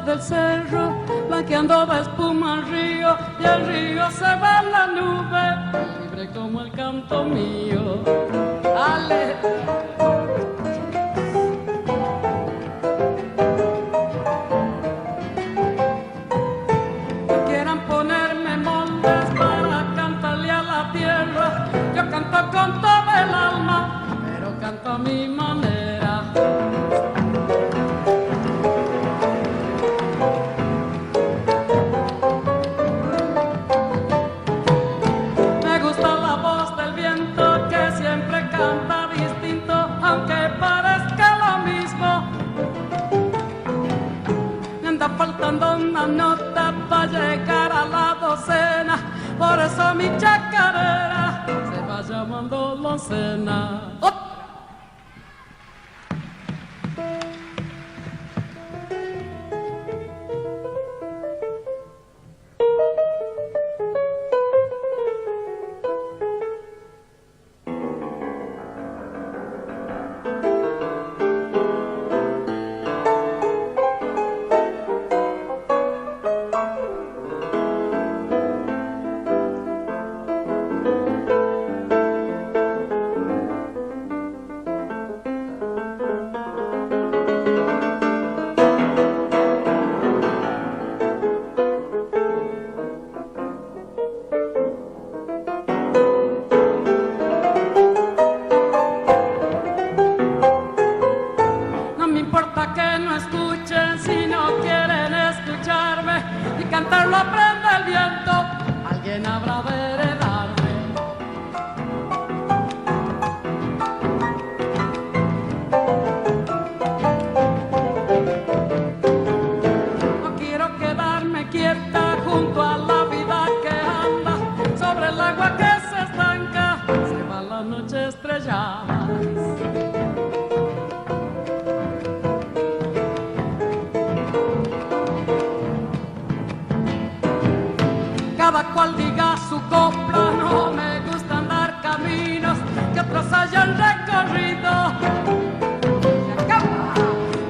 Del cerro, blanqueando la espuma al río, y el río se va en la nube, libre como el canto mío. Ale. Quieran ponerme moldes para cantarle a la tierra, yo canto con todo el alma, pero canto a mi manera. Faltando una nota para llegar a la docena, por eso mi chacarera se va llamando La Oncena. ¡Oh! cantarlo aprende el viento, alguien habrá de heredarme. No quiero quedarme quieta junto a la vida que anda sobre el agua que se estanca, se va la noche estrellada. Cada cual diga su copla, no me gusta andar caminos que otros hayan recorrido. Se acaba,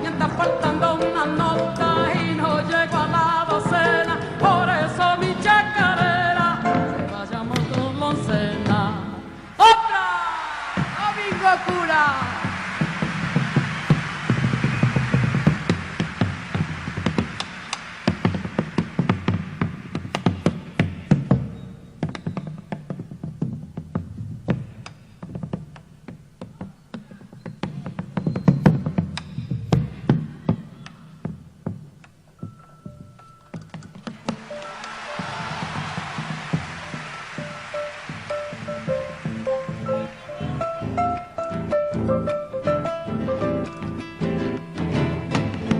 y anda faltando una nota y no llego a la docena, por eso mi chacarera se va llamando Loncena. ¡Otra! ¡Domingo Cura!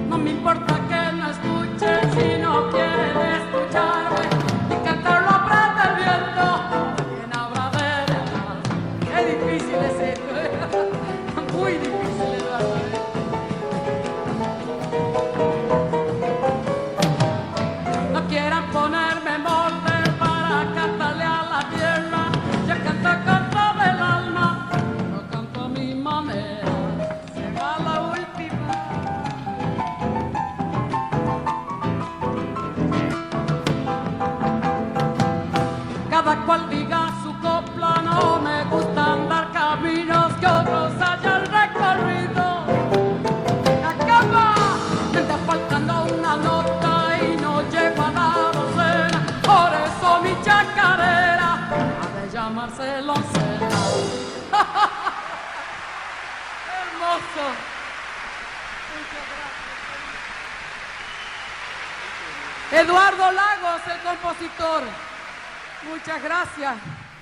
No me importa que no escuche si no quiere escucharme, y cantarlo aprende el viento, ¿quién habrá de heredar? Qué difícil es esto, muy difícil, Eduardo. No quieran ponerme morder para cantarle a la tierra, yo canto con todo el alma, no canto a mi manera, se va la última. Cada cual diga su copla, no me gusta andar caminos que otros hayan recorrido. Acaba, me está faltando una nota y no llego a la docena, por eso mi chacarera ha de llamarse Loncena. Hermoso. Muchas gracias. Eduardo Lagos, el compositor. Muchas gracias.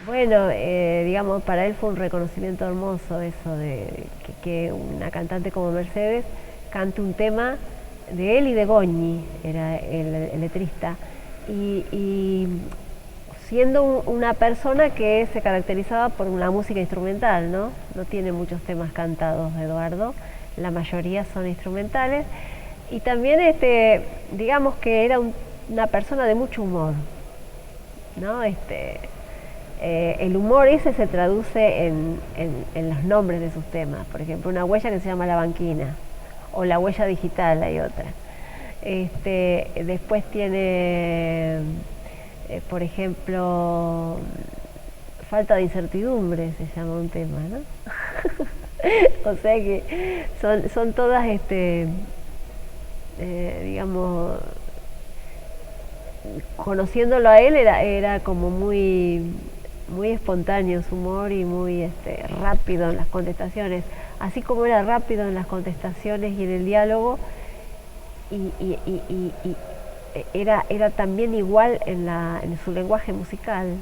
Bueno, digamos, para él fue un reconocimiento hermoso eso de que una cantante como Mercedes cante un tema de él y de Goñi, era el letrista, y siendo una persona que se caracterizaba por una música instrumental, ¿no? No tiene muchos temas cantados, Eduardo, la mayoría son instrumentales, y también digamos que era una persona de mucho humor, ¿no? El humor ese se traduce en los nombres de sus temas. Por ejemplo, una huella que se llama La Banquina, o La Huella Digital, hay otra. Después tiene, por ejemplo, Falta de Incertidumbre, se llama un tema, ¿no? O sea que son todas, digamos, conociéndolo a él era como muy espontáneo su humor y muy rápido en las contestaciones, así como era rápido en las contestaciones y en el diálogo, y era también igual en su lenguaje musical.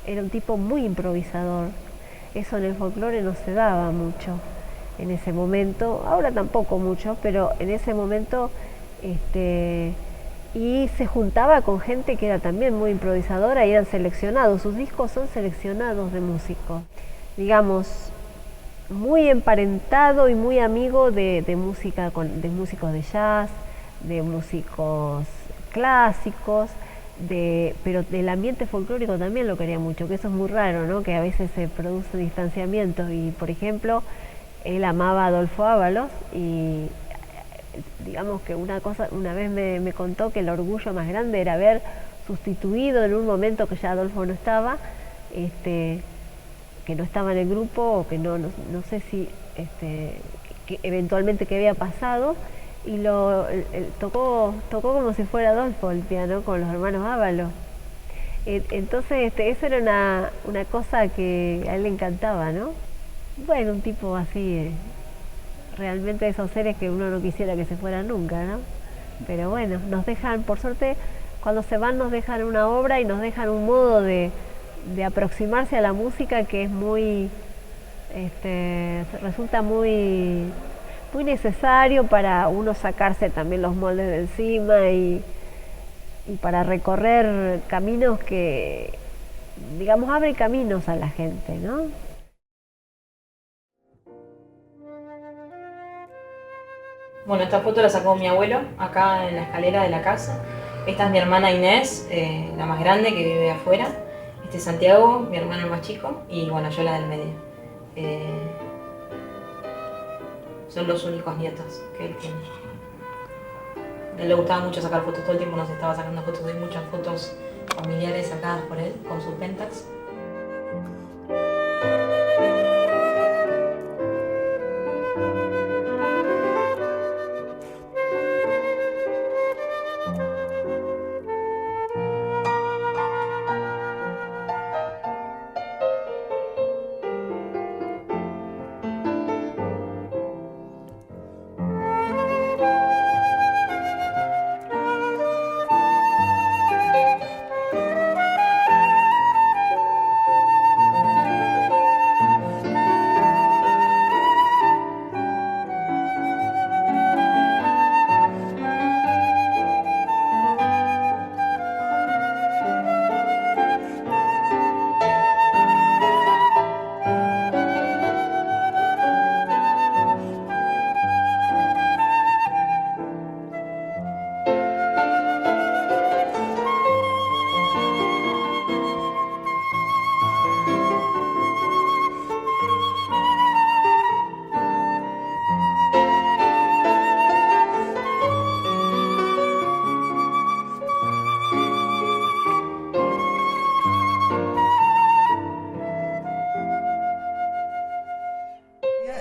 Era un tipo muy improvisador. Eso en el folclore no se daba mucho en ese momento, ahora tampoco mucho, pero en ese momento y se juntaba con gente que era también muy improvisadora y eran seleccionados, sus discos son seleccionados de músicos, digamos, muy emparentado y muy amigo de músicos de jazz, de músicos clásicos, pero del ambiente folclórico también lo quería mucho, que eso es muy raro, ¿no? Que a veces se produce distanciamientos, y por ejemplo, él amaba a Adolfo Ábalos, y digamos que una vez me contó que el orgullo más grande era haber sustituido en un momento que ya Adolfo no estaba, que no estaba en el grupo, o que no sé si que eventualmente qué había pasado, y tocó como si fuera Adolfo el piano con los hermanos Ábalos. Entonces eso era una cosa que a él le encantaba, ¿no? Bueno, un tipo así, realmente esos seres que uno no quisiera que se fueran nunca, ¿no? Pero bueno, nos dejan, por suerte, cuando se van nos dejan una obra y nos dejan un modo de aproximarse a la música que es muy, resulta muy necesario para uno sacarse también los moldes de encima y para recorrer caminos que, digamos, abren caminos a la gente, ¿no? Bueno, esta foto la sacó mi abuelo acá en la escalera de la casa. Esta es mi hermana Inés, la más grande, que vive afuera. Este es Santiago, mi hermano más chico, y bueno, yo la del medio. Son los únicos nietos que él tiene. A él le gustaba mucho sacar fotos, todo el tiempo nos estaba sacando fotos. Hay muchas fotos familiares sacadas por él con sus Pentax.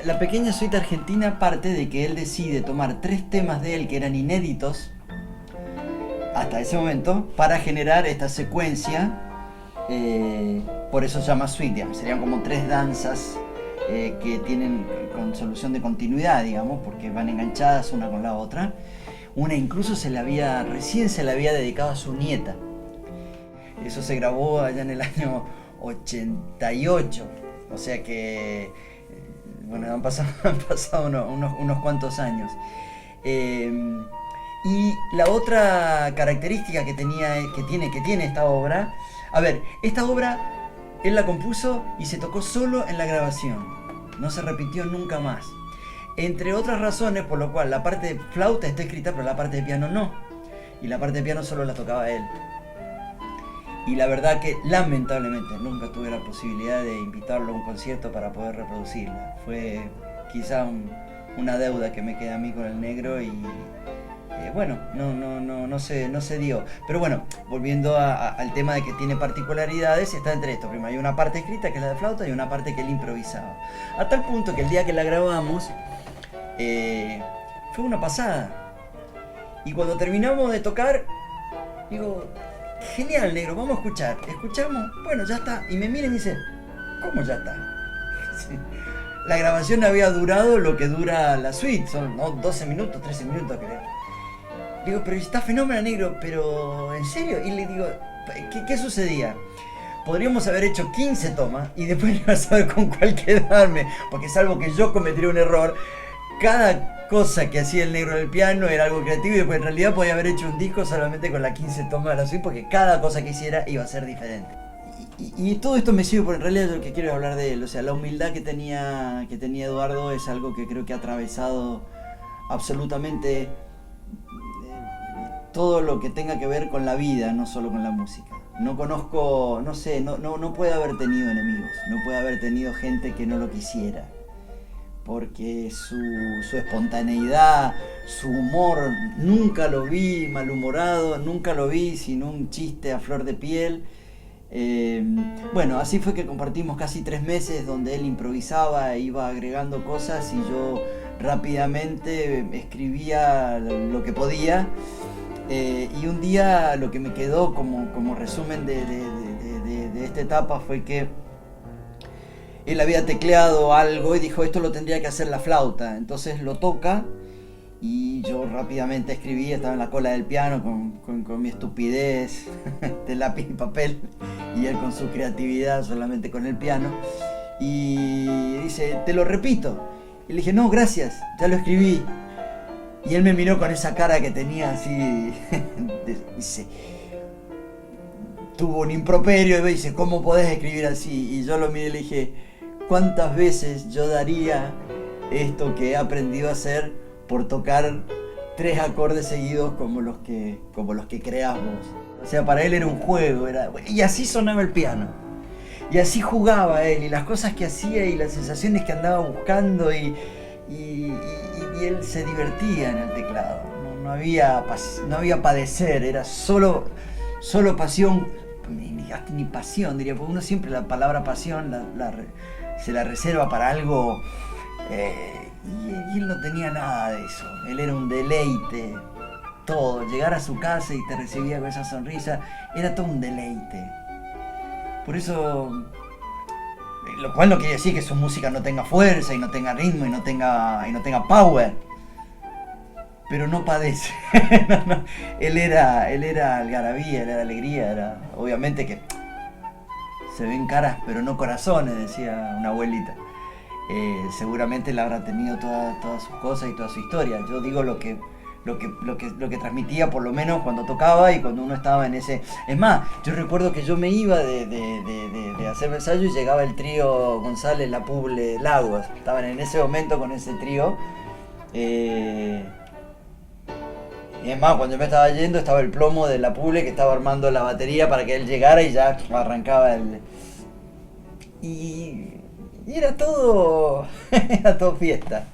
La pequeña suite argentina parte de que él decide tomar 3 temas de él que eran inéditos hasta ese momento para generar esta secuencia, por eso se llama suite, digamos. Serían como 3 danzas que tienen con solución de continuidad, digamos, porque van enganchadas una con la otra. Una incluso recién se la había dedicado a su nieta. Eso se grabó allá en el año 88, o sea que bueno, han pasado unos cuantos años. Y la otra característica que tiene esta obra, a ver, esta obra él la compuso y se tocó solo en la grabación, no se repitió nunca más. Entre otras razones por lo cual la parte de flauta está escrita pero la parte de piano no, y la parte de piano solo la tocaba él. Y la verdad que lamentablemente nunca tuve la posibilidad de invitarlo a un concierto para poder reproducirla. Fue quizá una deuda que me queda a mí con el negro y bueno, no se dio. Pero bueno, volviendo al tema de que tiene particularidades, está entre esto. Primero hay una parte escrita que es la de flauta y una parte que él improvisaba. A tal punto que el día que la grabamos fue una pasada. Y cuando terminamos de tocar, digo, genial, negro, vamos a escuchar. Escuchamos, bueno, ya está. Y me mira y me dice, ¿cómo ya está? Sí. La grabación había durado lo que dura la suite, son 12 minutos, 13 minutos creo. Digo, pero está fenómeno, negro, pero ¿en serio? Y le digo, ¿qué sucedía? Podríamos haber hecho 15 tomas y después no iba a saber con cuál quedarme, porque salvo que yo cometiera un error, cada cosa que hacía el negro en el piano era algo creativo y después en realidad podía haber hecho un disco solamente con las 15 tomas de la suite, porque cada cosa que hiciera iba a ser diferente. Y todo esto me sirve porque en realidad yo lo que quiero es hablar de él, o sea, la humildad que tenía Eduardo es algo que creo que ha atravesado absolutamente todo lo que tenga que ver con la vida, no solo con la música. No conozco, no sé, no puede haber tenido enemigos, no puede haber tenido gente que no lo quisiera, porque su espontaneidad, su humor, nunca lo vi malhumorado, nunca lo vi sin un chiste a flor de piel. Bueno, así fue que compartimos casi 3 meses donde él improvisaba e iba agregando cosas y yo rápidamente escribía lo que podía. Y un día lo que me quedó como resumen de esta etapa fue que él había tecleado algo y dijo, esto lo tendría que hacer la flauta. Entonces lo toca y yo rápidamente escribí, estaba en la cola del piano con mi estupidez de lápiz y papel, y él con su creatividad solamente con el piano. Y dice, te lo repito. Y le dije, no, gracias, ya lo escribí. Y él me miró con esa cara que tenía así, dice, tuvo un improperio y me dice, ¿cómo podés escribir así? Y yo lo miré y le dije, ¿cuántas veces yo daría esto que he aprendido a hacer por tocar 3 acordes seguidos como los que creás vos? O sea, para él era un juego, y así sonaba el piano. Y así jugaba él, y las cosas que hacía y las sensaciones que andaba buscando, y él se divertía en el teclado. No había padecer, era solo pasión, ni pasión diría, porque uno siempre la palabra pasión se la reserva para algo, y él no tenía nada de eso. Él era un deleite, todo. Llegar a su casa y te recibía con esa sonrisa, era todo un deleite. Por eso, lo cual no quiere decir que su música no tenga fuerza y no tenga ritmo y no tenga power, pero no padece. No. Él era algarabía, él era alegría, obviamente que se ven caras pero no corazones, decía una abuelita. Seguramente él habrá tenido todas sus cosas y toda su historia. Yo digo lo que transmitía, por lo menos cuando tocaba y cuando uno estaba en ese... Es más, yo recuerdo que yo me iba de hacer ensayo y llegaba el trío González, La Puble, Lagos. Estaban en ese momento con ese trío. Y es más, cuando yo me estaba yendo estaba el plomo de La Puble que estaba armando la batería para que él llegara y ya arrancaba el... Y era todo... era todo fiesta.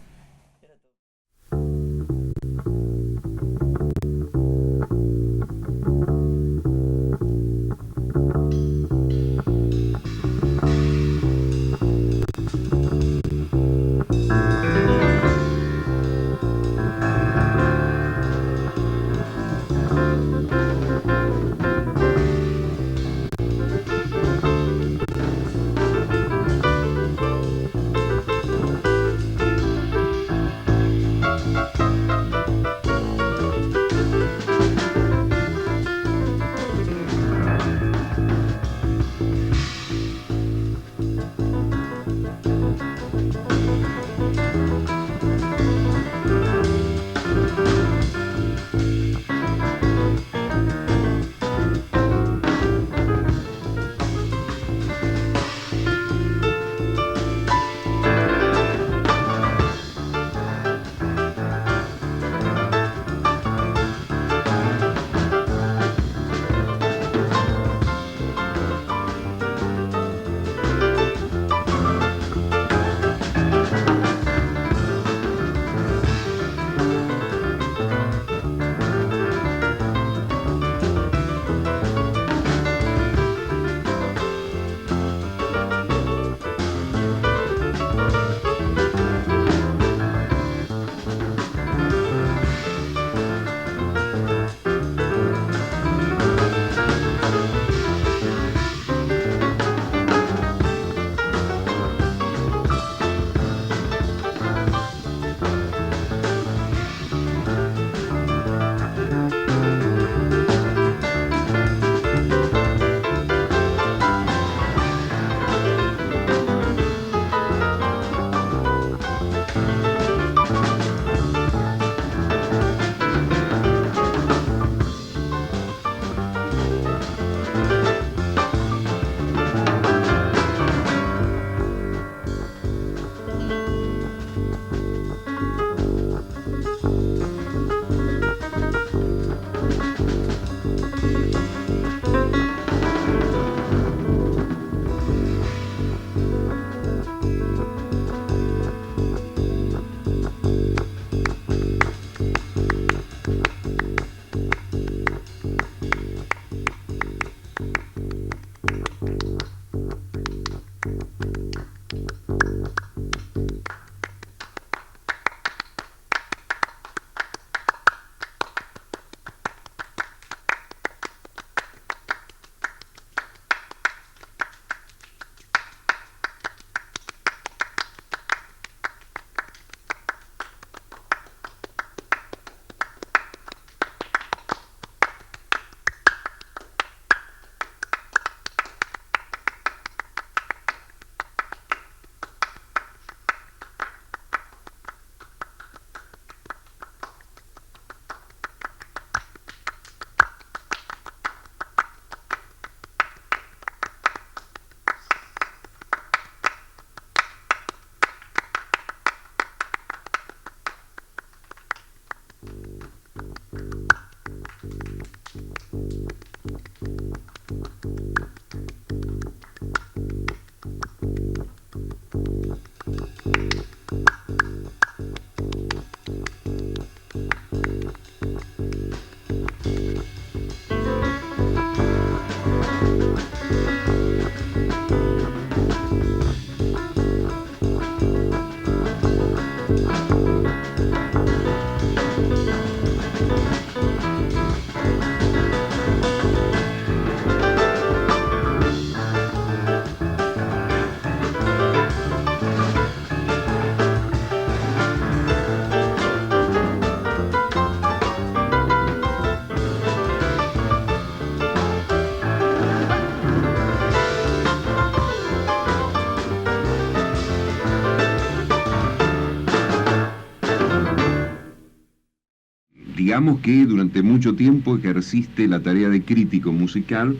digamos que durante mucho tiempo ejerciste la tarea de crítico musical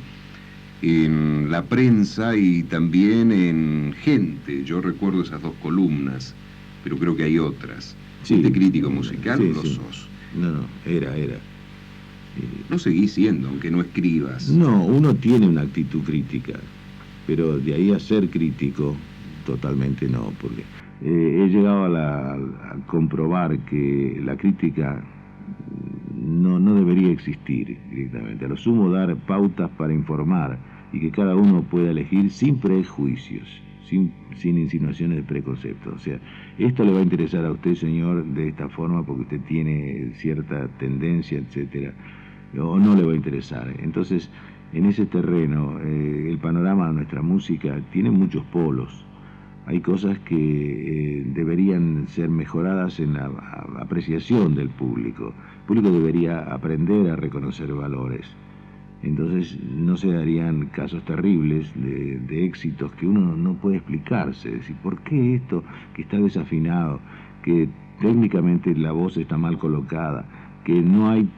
en la prensa y también en Gente. Yo recuerdo esas 2 columnas, pero creo que hay otras. Sí. ¿De crítico musical Sí, lo sí. sos? No, era. No seguís siendo, aunque no escribas. No, uno tiene una actitud crítica, pero de ahí a ser crítico, totalmente no, porque he llegado a comprobar que la crítica no debería existir directamente. A lo sumo dar pautas para informar y que cada uno pueda elegir sin prejuicios, sin insinuaciones de preconceptos. O sea, esto le va a interesar a usted, señor, de esta forma porque usted tiene cierta tendencia, etcétera, o no le va a interesar. Entonces, en ese terreno, el panorama de nuestra música tiene muchos polos. Hay cosas que deberían ser mejoradas en la apreciación del público. El público debería aprender a reconocer valores. Entonces no se darían casos terribles de éxitos que uno no puede explicarse. Es decir, ¿por qué esto que está desafinado, que técnicamente la voz está mal colocada, que no hay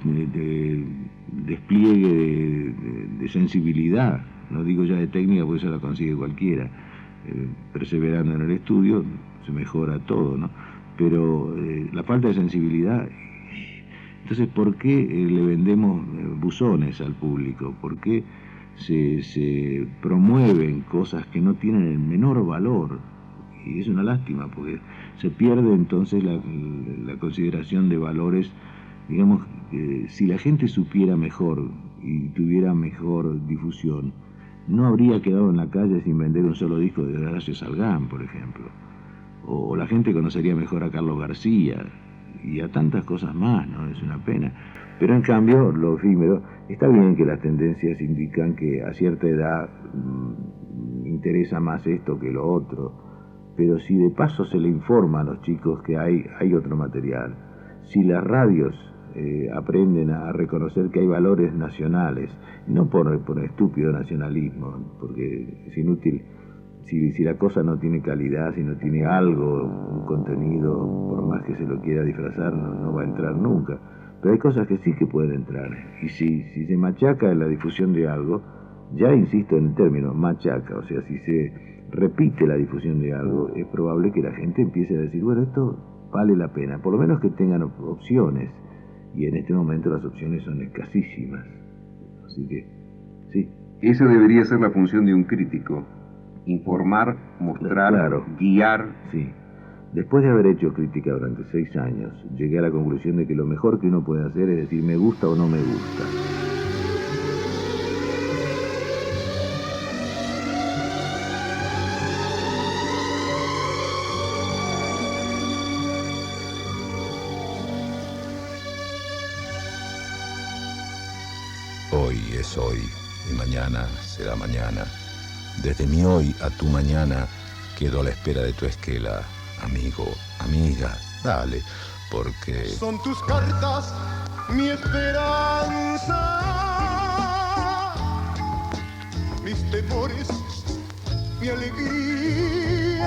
despliegue de sensibilidad? No digo ya de técnica, porque eso la consigue cualquiera. Perseverando en el estudio se mejora todo, ¿no? Pero la falta de sensibilidad. Entonces, ¿por qué le vendemos buzones al público? ¿Por qué se promueven cosas que no tienen el menor valor? Y es una lástima, porque se pierde entonces la consideración de valores. Digamos, si la gente supiera mejor y tuviera mejor difusión, no habría quedado en la calle sin vender un solo disco de Horacio Salgán, por ejemplo. O la gente conocería mejor a Carlos García y a tantas cosas más, ¿no? Es una pena. Pero en cambio, lo efímero, está bien que las tendencias indican que a cierta edad interesa más esto que lo otro, pero si de paso se le informa a los chicos que hay otro material, si las radios aprenden a reconocer que hay valores nacionales, no por estúpido nacionalismo, porque es inútil. Si la cosa no tiene calidad, si no tiene algo, un contenido, por más que se lo quiera disfrazar, no va a entrar nunca. Pero hay cosas que sí que pueden entrar. Y si se machaca en la difusión de algo, ya insisto en el término machaca, o sea, si se repite la difusión de algo, es probable que la gente empiece a decir, bueno, esto vale la pena, por lo menos que tengan opciones. Y en este momento las opciones son escasísimas. Así que, sí. Esa debería ser la función de un crítico. Informar, mostrar, claro, guiar. Sí. Después de haber hecho crítica durante 6 años, llegué a la conclusión de que lo mejor que uno puede hacer es decir me gusta o no me gusta. Hoy es hoy y mañana será mañana. Desde mi hoy a tu mañana quedo a la espera de tu esquela, amigo, amiga, dale, porque... Son tus cartas mi esperanza, mis temores, mi alegría,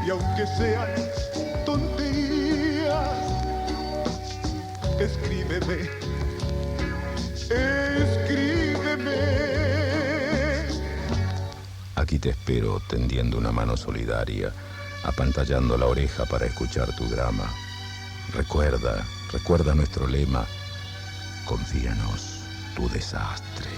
y aunque sean tonterías, escríbeme, escríbeme. Aquí te espero tendiendo una mano solidaria, apantallando la oreja para escuchar tu drama. Recuerda nuestro lema, confíanos tu desastre.